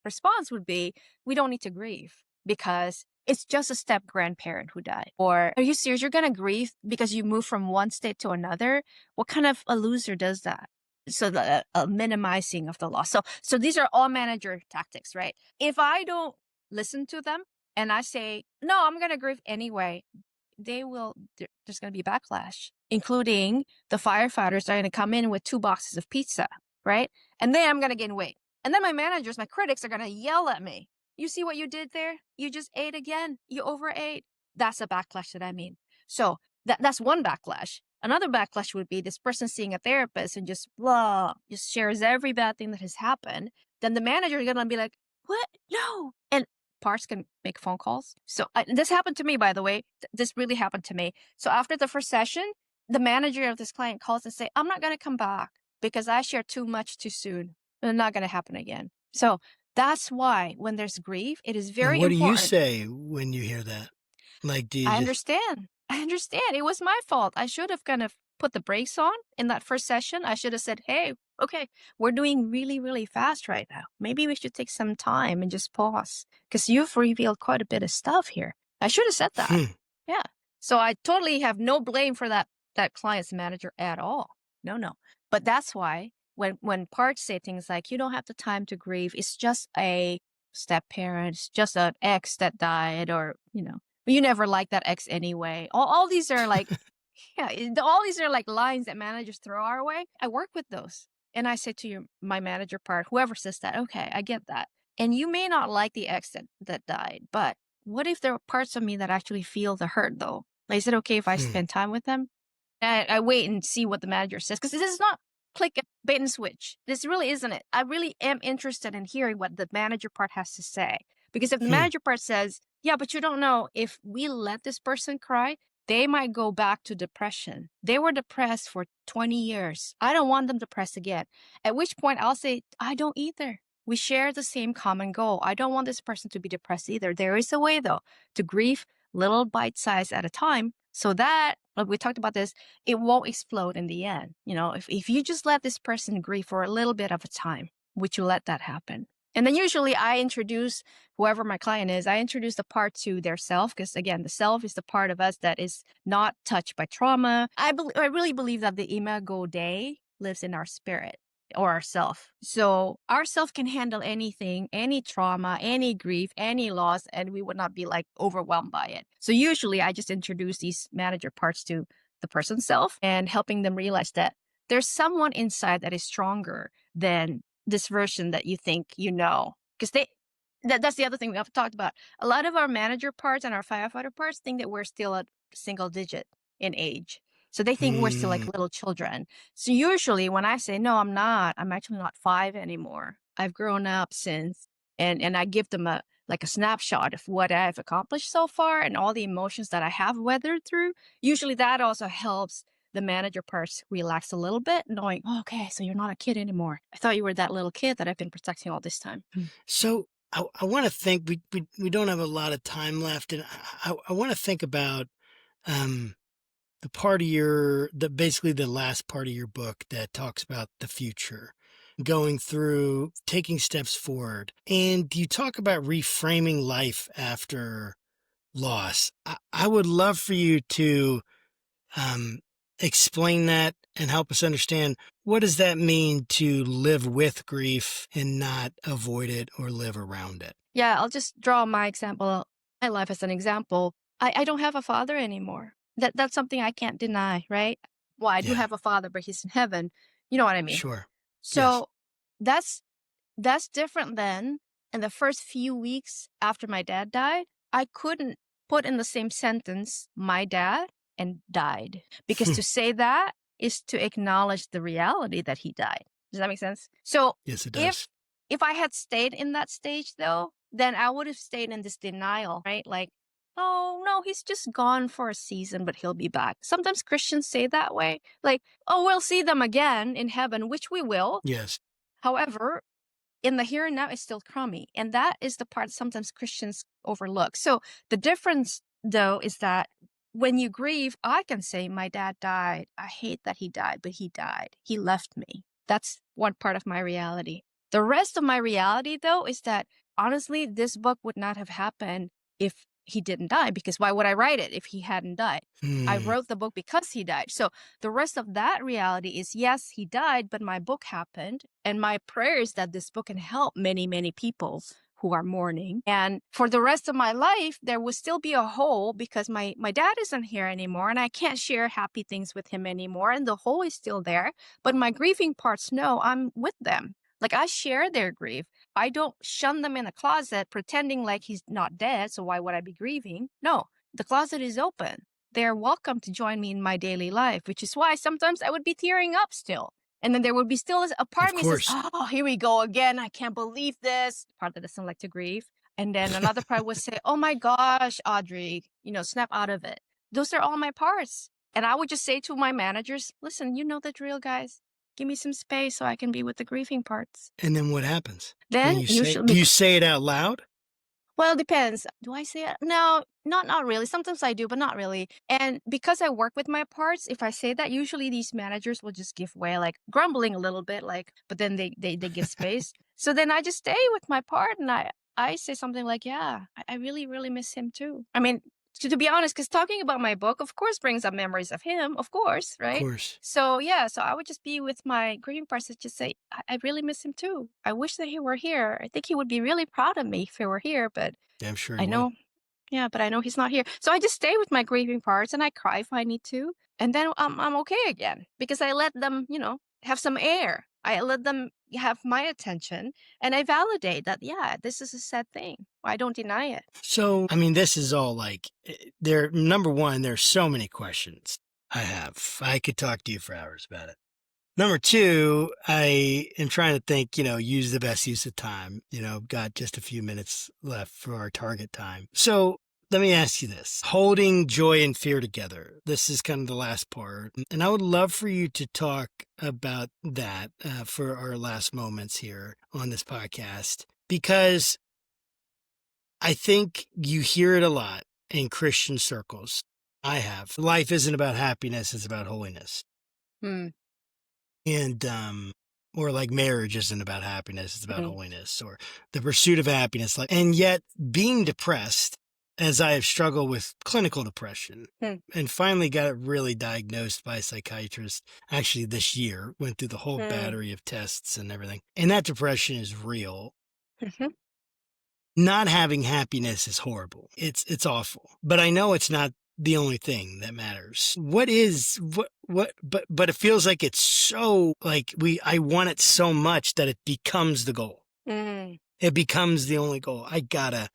response would be, we don't need to grieve because It's just a step grandparent who died. Or are you serious? You're going to grieve because you moved from one state to another? What kind of a loser does that? So the minimizing of the loss. So these are all manager tactics, right? If I don't listen to them and I say, no, I'm going to grieve anyway, there's going to be backlash, including the firefighters are going to come in with 2 boxes of pizza, right? And then I'm going to gain weight. And then my managers, my critics are going to yell at me. You see what you did there? You just ate again. You overate. That's a backlash that I mean. So that's one backlash. Another backlash would be this person seeing a therapist and just shares every bad thing that has happened. Then the manager is going to be like, what? No. And parts can make phone calls. So this happened to me, by the way. This really happened to me. So after the first session, the manager of this client calls and say, I'm not going to come back because I shared too much too soon. It's not going to happen again. So that's why when there's grief, it is And very what do you important. say when you hear that? Like, do you I just, understand. I understand. It was my fault. I should have kind of put the brakes on in that first session. I should have said, hey, okay, we're doing really, really fast right now. Maybe we should take some time and just pause because you've revealed quite a bit of stuff here. I should have said that. Yeah. So I totally have no blame for that client's manager at all. No. But that's why when parts say things like, you don't have the time to grieve, it's just a step parent, it's just an ex that died, or, you never liked that ex anyway. All these are like, yeah, all these are like lines that managers throw our way. I work with those. And I say to my manager part, whoever says that, okay, I get that. And you may not like the ex that died, but what if there are parts of me that actually feel the hurt though? Like, is it okay if I spend time with them? And I wait and see what the manager says, because this is not click it, bait and switch. This really isn't it. I really am interested in hearing what the manager part has to say. Because if the manager part says, yeah, but you don't know, if we let this person cry, they might go back to depression. They were depressed for 20 years. I don't want them depressed again. At which point I'll say, I don't either. We share the same common goal. I don't want this person to be depressed either. There is a way, though, to grieve little bite size at a time, so that, like we talked about this, it won't explode in the end. If you just let this person grieve for a little bit of a time, would you let that happen? And then usually I introduce whoever my client is, I introduce the part to their self, because again, the self is the part of us that is not touched by trauma. I really believe that the imago Dei lives in our spirit or ourself. So ourself can handle anything, any trauma, any grief, any loss, and we would not be like overwhelmed by it. So usually I just introduce these manager parts to the person's self and helping them realize that there's someone inside that is stronger than this version that you think you know. Because that's the other thing we have talked about. A lot of our manager parts and our firefighter parts think that we're still a single digit in age. So they think we're still like little children. So usually when I say, no, I'm not, I'm actually not 5 anymore. I've grown up since, and I give them a snapshot of what I've accomplished so far and all the emotions that I have weathered through. Usually that also helps the manager parts relax a little bit, knowing, oh, okay, so you're not a kid anymore. I thought you were that little kid that I've been protecting all this time. So I want to think, we don't have a lot of time left, and I want to think about the part of basically the last part of your book that talks about the future, going through taking steps forward. And you talk about reframing life after loss. I would love for you to explain that and help us understand, what does that mean to live with grief and not avoid it or live around it? Yeah, I'll just draw my example, my life as an example. I don't have a father anymore. That's something I can't deny, right? Well, I do Yeah, have a father, but he's in heaven. You know what I mean? sure. Yes. So that's different than in the first few weeks after my dad died, I couldn't put in the same sentence my dad and died. Because to say that is to acknowledge the reality that he died. Does that make sense? So Yes, it if does. if I had stayed in that stage though, then I would have stayed in this denial, right? Like, oh no, he's just gone for a season, but he'll be back. Sometimes Christians say that way. Like, oh, we'll see them again in heaven, which we will. Yes. However, in the here and now, it's still crummy. And that is the part sometimes Christians overlook. So the difference, though, is that when you grieve, I can say, my dad died. I hate that he died, but he died. He left me. That's one part of my reality. The rest of my reality, though, is that honestly, this book would not have happened if he didn't die, because why would I write it if he hadn't died? I Hmm. wrote the book because he died. So the rest of that reality is, yes, he died, but my book happened. And my prayer is that this book can help many, many people who are mourning. And for the rest of my life, there will still be a hole because my dad isn't here anymore and I can't share happy things with him anymore. And the hole is still there. But my grieving parts know I'm with them. Like, I share their grief. I don't shun them in a closet pretending like he's not dead. So why would I be grieving? No, the closet is open. They're welcome to join me in my daily life, which is why sometimes I would be tearing up still. And then there would be still a part Of of me says, course. oh, here we go again. I can't believe this. Part that doesn't like to grieve. And then another part would say, oh my gosh, Audrey, snap out of it. Those are all my parts. And I would just say to my managers, listen, you know the drill, guys. Give me some space so I can be with the grieving parts. And then what happens? When Then you say, usually, do you say it out loud? well, it depends. Do I say it? No, not really. Sometimes I do, but not really. And because I work with my parts, if I say that, usually these managers will just give way, like grumbling a little bit, like, but then they give space. So then I just stay with my part and I say something like, yeah, I really, really miss him too. I mean, to be honest, because talking about my book, of course, brings up memories of him, of course, Of right? course. So yeah, so I would just be with my grieving parts and just say, I really miss him too. I wish that he were here. I think he would be really proud of me if he were here, but Yeah, I'm sure he I would. know, yeah, but I know he's not here. So I just stay with my grieving parts and I cry if I need to. And then I'm okay again because I let them, have some air. I let them have my attention and I validate that, yeah, this is a sad thing. I don't deny it. So, I mean, this is all like, number one, there's so many questions I have. I could talk to you for hours about it. Number two, I am trying to think, use the best use of time. Got just a few minutes left for our target time. So let me ask you this. Holding joy and fear together. This is kind of the last part. And I would love for you to talk about that for our last moments here on this podcast, because I think you hear it a lot in Christian circles. I have. Life isn't about happiness, it's about holiness. Hmm. And, or like marriage isn't about happiness, it's about Mm. holiness, or the pursuit of happiness. And yet being depressed, as I have struggled with clinical depression Hmm. and finally got it really diagnosed by a psychiatrist, actually this year, went through the whole Hmm. battery of tests and everything. And that depression is real. Mhm. Not having happiness is horrible. It's awful. But I know it's not the only thing that matters. But it feels like it's so like I want it so much that it becomes the goal. Mm. It becomes the only goal. I gotta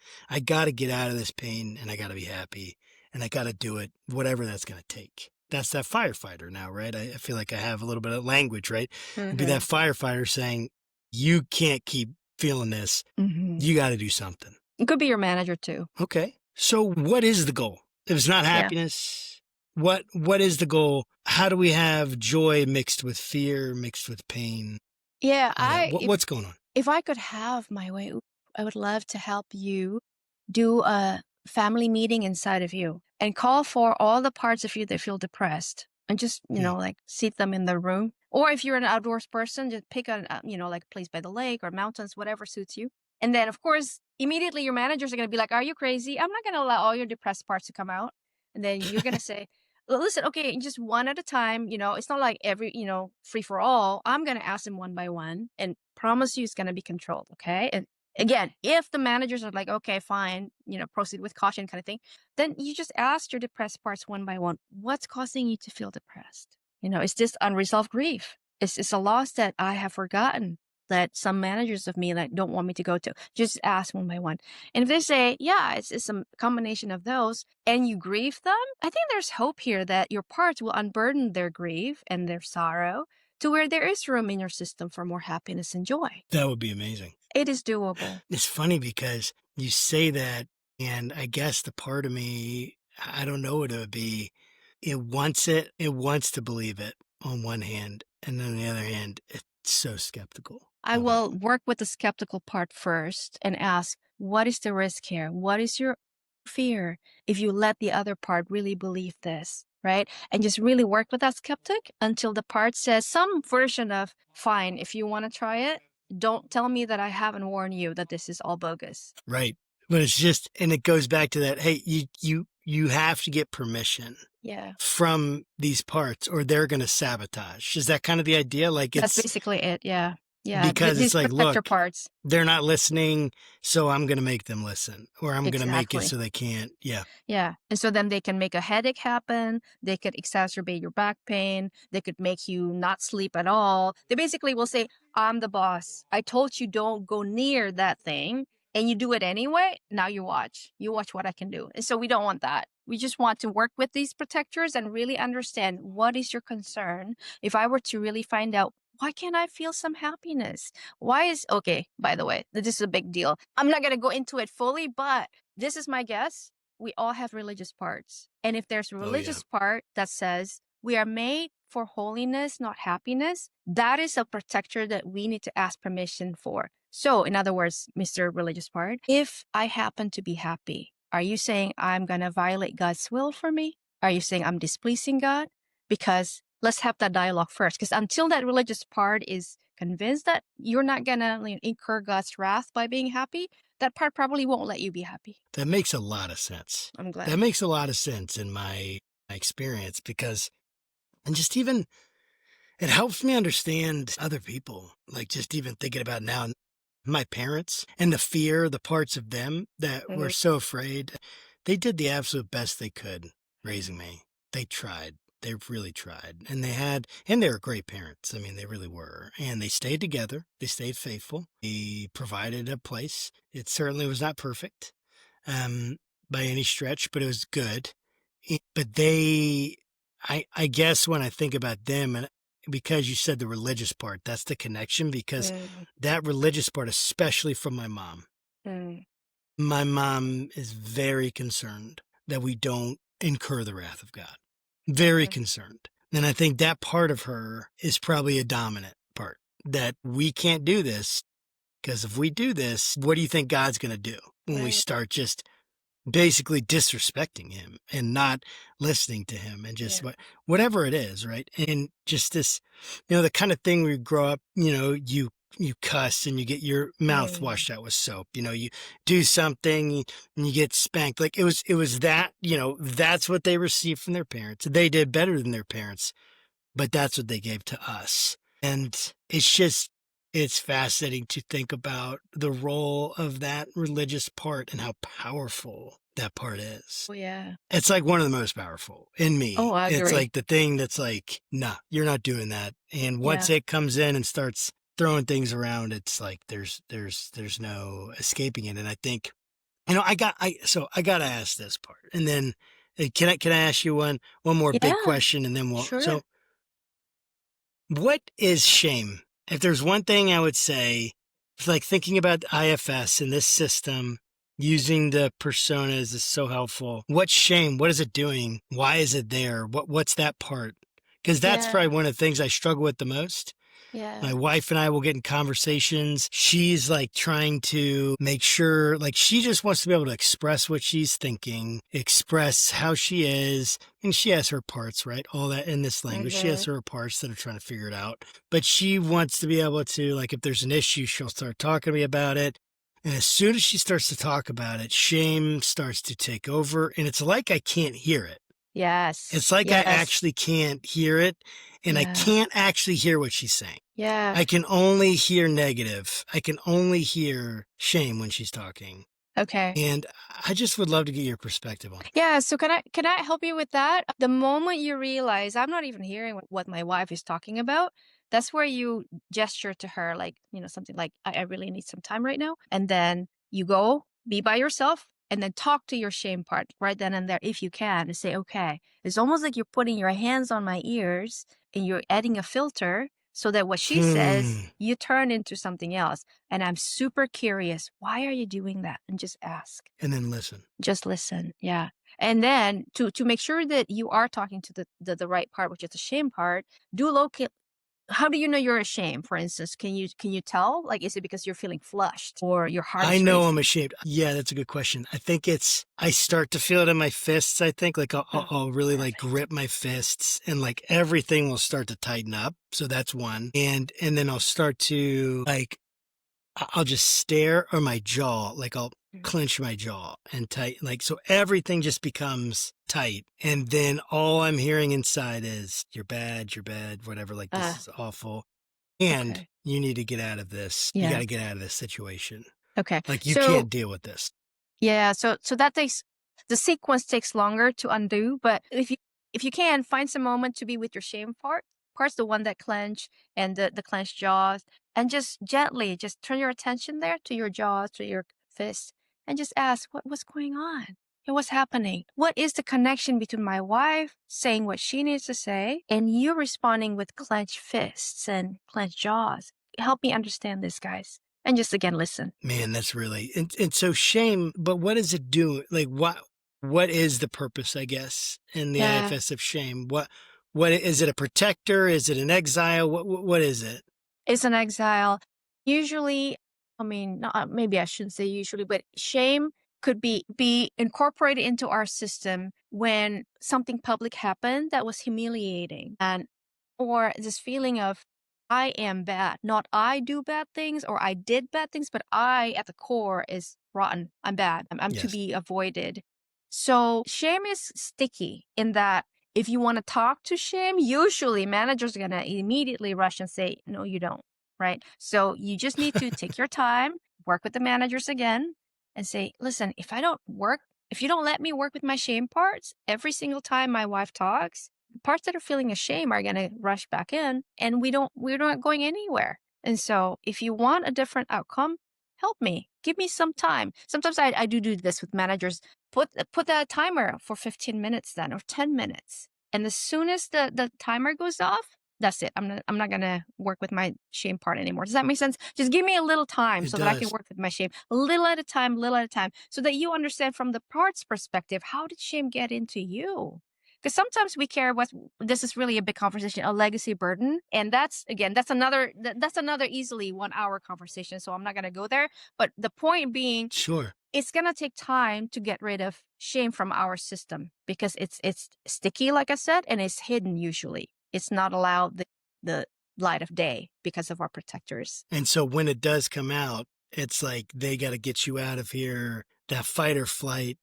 get out of this pain and I gotta be happy and I gotta do it, whatever that's gonna take. That's that firefighter now, right? I feel like I have a little bit of language, right? It'd be that firefighter saying, you can't keep feeling this. Mhm. You got to do something. It could be your manager too. Okay. So what is the goal? If it's not Yeah. happiness, what is the goal? How do we have joy mixed with fear, mixed with pain? Yeah, What's going on? if I could have my way, I would love to help you do a family meeting inside of you and call for all the parts of you that feel depressed and just, like seat them in the room. Or if you're an outdoors person, just pick like a place by the lake or mountains, whatever suits you. And then, of course, immediately your managers are going to be like, are you crazy? I'm not going to allow all your depressed parts to come out. And then you're going to say, well, listen, okay, just one at a time. It's not like every, free for all. I'm going to ask them one by one and promise you it's going to be controlled. Okay. And again, if the managers are like, okay, fine, proceed with caution kind of thing, then you just ask your depressed parts one by one, what's causing you to feel depressed? Is this unresolved grief? Is this a loss that I have forgotten that some managers of me don't want me to go to? Just ask one by one. And if they say, yeah, it's a combination of those, and you grieve them, I think there's hope here that your parts will unburden their grief and their sorrow to where there is room in your system for more happiness and joy. That would be amazing. It is doable. It's funny because you say that, and I guess the part of me, I don't know what it would be. It wants to believe it on one hand, and on the other hand, it's so skeptical. I will work with the skeptical part first and ask, what is the risk here? What is your fear if you let the other part really believe this, right? And just really work with that skeptic until the part says some version of, fine, if you want to try it, don't tell me that I haven't warned you that this is all bogus. Right. But it's just, and it goes back to that. Hey, you have to get permission Yeah. from these parts or they're going to sabotage. Is that kind of the idea? Like That's it's basically it. Yeah. Yeah. because it's These like, protector look, parts. they're not listening, so I'm going to make them listen, or I'm going to make it Exactly. so they can't. Yeah. Yeah. And so then they can make a headache happen. They could exacerbate your back pain. They could make you not sleep at all. They basically will say, I'm the boss. I told you don't go near that thing. And you do it anyway. Now you watch. You watch what I can do. And so we don't want that. We just want to work with these protectors and really understand what is your concern. If I were to really find out, why can't I feel some happiness? Okay, by the way, this is a big deal. I'm not going to go into it fully, but this is my guess. We all have religious parts. And if there's a Oh, yeah. religious part that says we are made for holiness, not happiness, that is a protector that we need to ask permission for. So, in other words, Mr. Religious Part, if I happen to be happy, are you saying I'm going to violate God's will for me? Are you saying I'm displeasing God? Because let's have that dialogue first. Because until that religious part is convinced that you're not going to incur God's wrath by being happy, that part probably won't let you be happy. That makes a lot of sense. I'm glad. That makes a lot of sense in my experience because, and just even, it helps me understand other people. Like just even thinking about now, my parents and the fear, the parts of them that were so afraid, they did the absolute best they could raising me. They tried. They really tried. And they were great parents. I mean, they really were. And they stayed together. They stayed faithful. They provided a place. It certainly was not perfect by any stretch, but it was good. But I guess when I think about them, and because you said the religious part, that's the connection, because that religious part, especially from my mom, my mom is very concerned that we don't incur the wrath of God. Very concerned. And I think that part of her is probably a dominant part, that we can't do this because if we do this, what do you think God's going to do when we start just basically disrespecting him and not listening to him and just whatever it is, right? And just this, the kind of thing we grow up, you cuss and you get your mouth washed out with soap. You do something and you get spanked. Like it was that, that's what they received from their parents. They did better than their parents, but that's what they gave to us. And it's fascinating to think about the role of that religious part and how powerful that part is. Oh, yeah. It's like one of the most powerful in me. Oh, I agree. It's like the thing that's like, nah, you're not doing that. And once it comes in and starts throwing things around, it's like there's no escaping it. And I think, I got to ask this part. And then can I ask you one more big question, and then we'll so what is shame? If there's one thing I would say, it's like thinking about IFS and this system, using the personas is so helpful. What's shame? What is it doing? Why is it there? What's that part? Because that's probably one of the things I struggle with the most. Yeah. My wife and I will get in conversations. She's like trying to make sure, like she just wants to be able to express what she's thinking, express how she is. And she has her parts, right? All that in this language. She has her parts that are trying to figure it out. But she wants to be able to, like, if there's an issue, she'll start talking to me about it. And as soon as she starts to talk about it, shame starts to take over. And it's like I can't hear it. Yes. It's like I actually can't hear it, and I can't actually hear what she's saying. Yeah. I can only hear negative. I can only hear shame when she's talking. Okay. And I just would love to get your perspective on it. Yeah. So can I help you with that? The moment you realize I'm not even hearing what my wife is talking about, that's where you gesture to her, like, something like, I really need some time right now. And then you go be by yourself. And then talk to your shame part right then and there, if you can, and say, okay, it's almost like you're putting your hands on my ears and you're adding a filter so that what she says, you turn into something else. And I'm super curious. Why are you doing that? And just ask. And then listen. Just listen. Yeah. And then to make sure that you are talking to the right part, which is the shame part, do locate. How do you know you're ashamed? For instance, can you tell? Like, is it because you're feeling flushed or your heart? I know I'm ashamed. Yeah, that's a good question. I think I start to feel it in my fists. I think like I'll really like grip my fists and like everything will start to tighten up. So that's one. And then I'll start to like, I'll just stare, or my jaw, like clench my jaw and tight. Like, so everything just becomes tight. And then all I'm hearing inside is, you're bad, whatever. Like, this Uh, is awful. And okay. you need to get out of this. You got Yeah. to get out of this situation. Okay. Like, you So can't deal with this. yeah, so that takes the sequence takes longer to undo, but if you can find some moment to be with your shame parts, the one that clench and the clenched jaws, and just gently just turn your attention there to your jaws, to your fist, and just ask what's going on? And what's happening? What is the connection between my wife saying what she needs to say and you responding with clenched fists and clenched jaws? Help me understand this, guys. And just again listen. Man, that's really, and so shame, but what does it do? Like, what is the purpose, I guess, in the Yeah. IFS of shame? What is it, a protector? Is it an exile? What is it? It's an exile. Usually, I mean, not, maybe I shouldn't say usually, but shame could be incorporated into our system when something public happened that was humiliating, and or this feeling of I am bad, not I do bad things or I did bad things, but I at the core is rotten. I'm bad. I'm to Yes. be avoided. So shame is sticky in that if you want to talk to shame, usually managers are going to immediately rush and say, no, you don't. Right. So you just need to take your time, work with the managers again and say, listen, if you don't let me work with my shame parts every single time my wife talks, the parts that are feeling ashamed are going to rush back in and we're not going anywhere. And so if you want a different outcome, help me, give me some time. Sometimes I do this with managers. Put that timer for 15 minutes then or 10 minutes. And as soon as the timer goes off, that's it. I'm not gonna work with my shame part anymore. Does that make sense? Just give me a little time It so that I can does. work with my shame a little at a time, so that you understand from the part's perspective, how did shame get into you? Because sometimes we care what this is really a big conversation, a legacy burden. And that's again, that's another easily 1 hour conversation. So I'm not gonna go there. But the point being, Sure. it's going to take time to get rid of shame from our system because it's sticky, like I said, and it's hidden usually. It's not allowed the light of day because of our protectors. And so when it does come out, it's like they got to get you out of here. That fight or flight,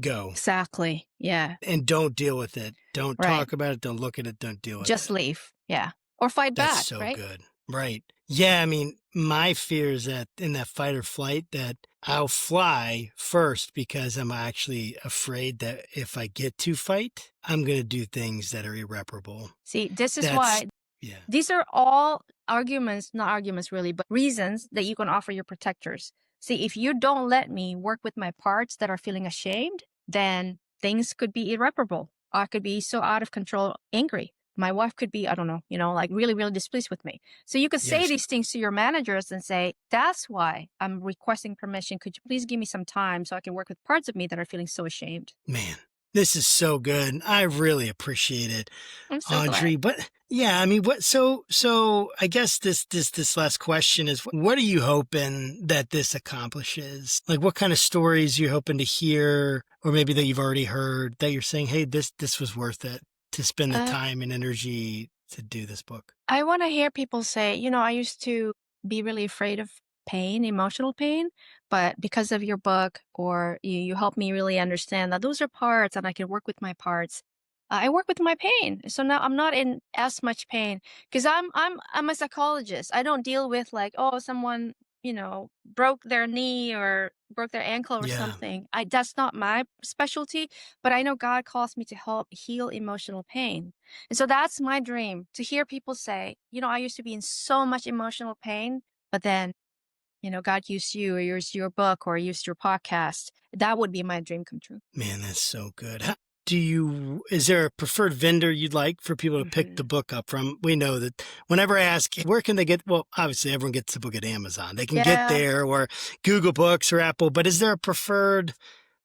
go. Exactly. Yeah. And don't deal with it. Don't Right. talk about it. Don't look at it. Don't deal with Just it. leave. Yeah. Or fight That's back. so Right. good. Right. Yeah. I mean, my fear is that in that fight or flight, that I'll fly first because I'm actually afraid that if I get to fight, I'm going to do things that are irreparable. See, this is That's, why yeah. these are all arguments, not arguments really, but reasons that you can offer your protectors. See, if you don't let me work with my parts that are feeling ashamed, then things could be irreparable. I could be so out of control, angry. My wife could be, I don't know, like really, really displeased with me. So you could say Yes. these things to your managers and say, that's why I'm requesting permission. Could you please give me some time so I can work with parts of me that are feeling so ashamed? Man, this is so good. I really appreciate it, I'm so glad. Audrey. But yeah, I mean, so I guess this last question is, what are you hoping that this accomplishes? Like, what kind of stories you hoping to hear, or maybe that you've already heard, that you're saying, hey, this was worth it to spend the Uh, time and energy to do this book? I want to hear people say, I used to be really afraid of pain, emotional pain, but because of your book, or you helped me really understand that those are parts and I can work with my parts. I work with my pain. So now I'm not in as much pain because I'm a psychologist. I don't deal with like, oh, someone, broke their knee or broke their ankle or Yeah, something. That's not my specialty, but I know God calls me to help heal emotional pain. And so that's my dream, to hear people say, I used to be in so much emotional pain, but then, God used you or used your book or used your podcast. That would be my dream come true. man, that's so good. Is there a preferred vendor you'd like for people to pick the Mhm. book up from? We know that whenever I ask, where can they get, well, obviously everyone gets the book at Amazon. They can get Yeah. there or Google Books or Apple, but is there a preferred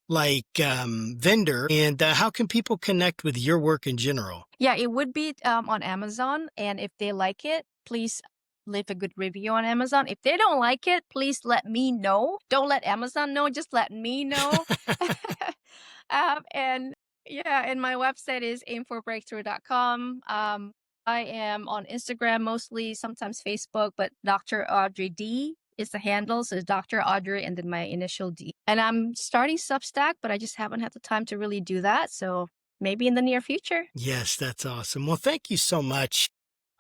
vendor? And how can people connect with your work in general? Yeah, it would be on Amazon. And if they like it, please leave a good review on Amazon. If they don't like it, please let me know. Don't let Amazon know, just let me know. And yeah, and my website is aimforbreakthrough.com. I am on Instagram mostly, sometimes Facebook, but Dr. Audrey D is the handles is Dr. Audrey and then my initial D. And I'm starting Substack, but I just haven't had the time to really do that. So maybe in the near future. Yes, that's awesome. Well, thank you so much,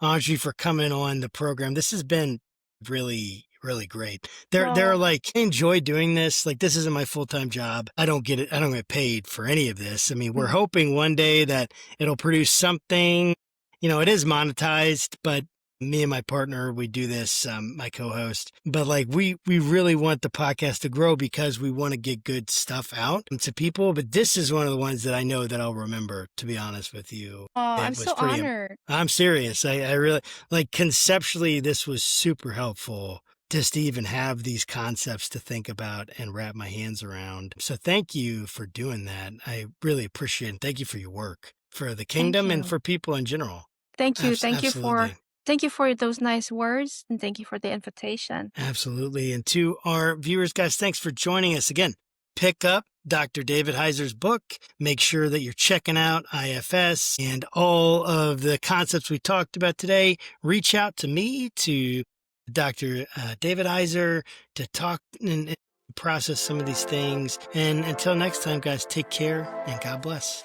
Audrey, for coming on the program. This has been really, really great. They're Oh, like, I enjoy doing this. Like, this isn't my full-time job. I don't get it. I don't get paid for any of this. I mean, we're mm. hoping one day that it'll produce something. It is monetized, but me and my partner, we do this, my co-host, but like we really want the podcast to grow because we want to get good stuff out to people. But this is one of the ones that I know that I'll remember, to be honest with you. Oh, I'm It was so pretty, honored. I'm serious. I really like conceptually, this was super helpful just to even have these concepts to think about and wrap my hands around. So thank you for doing that. I really appreciate it. Thank you for your work for the Thank kingdom and you. for people in general. Thank you. Absolutely. Thank you for those nice words and thank you for the invitation. Absolutely. And to our viewers, guys, thanks for joining us again. Pick up Dr. Davidheiser's book. Make sure that you're checking out IFS and all of the concepts we talked about today. Reach out to me, to Dr. Davidheiser, to talk and process some of these things. And until next time, guys, take care and God bless.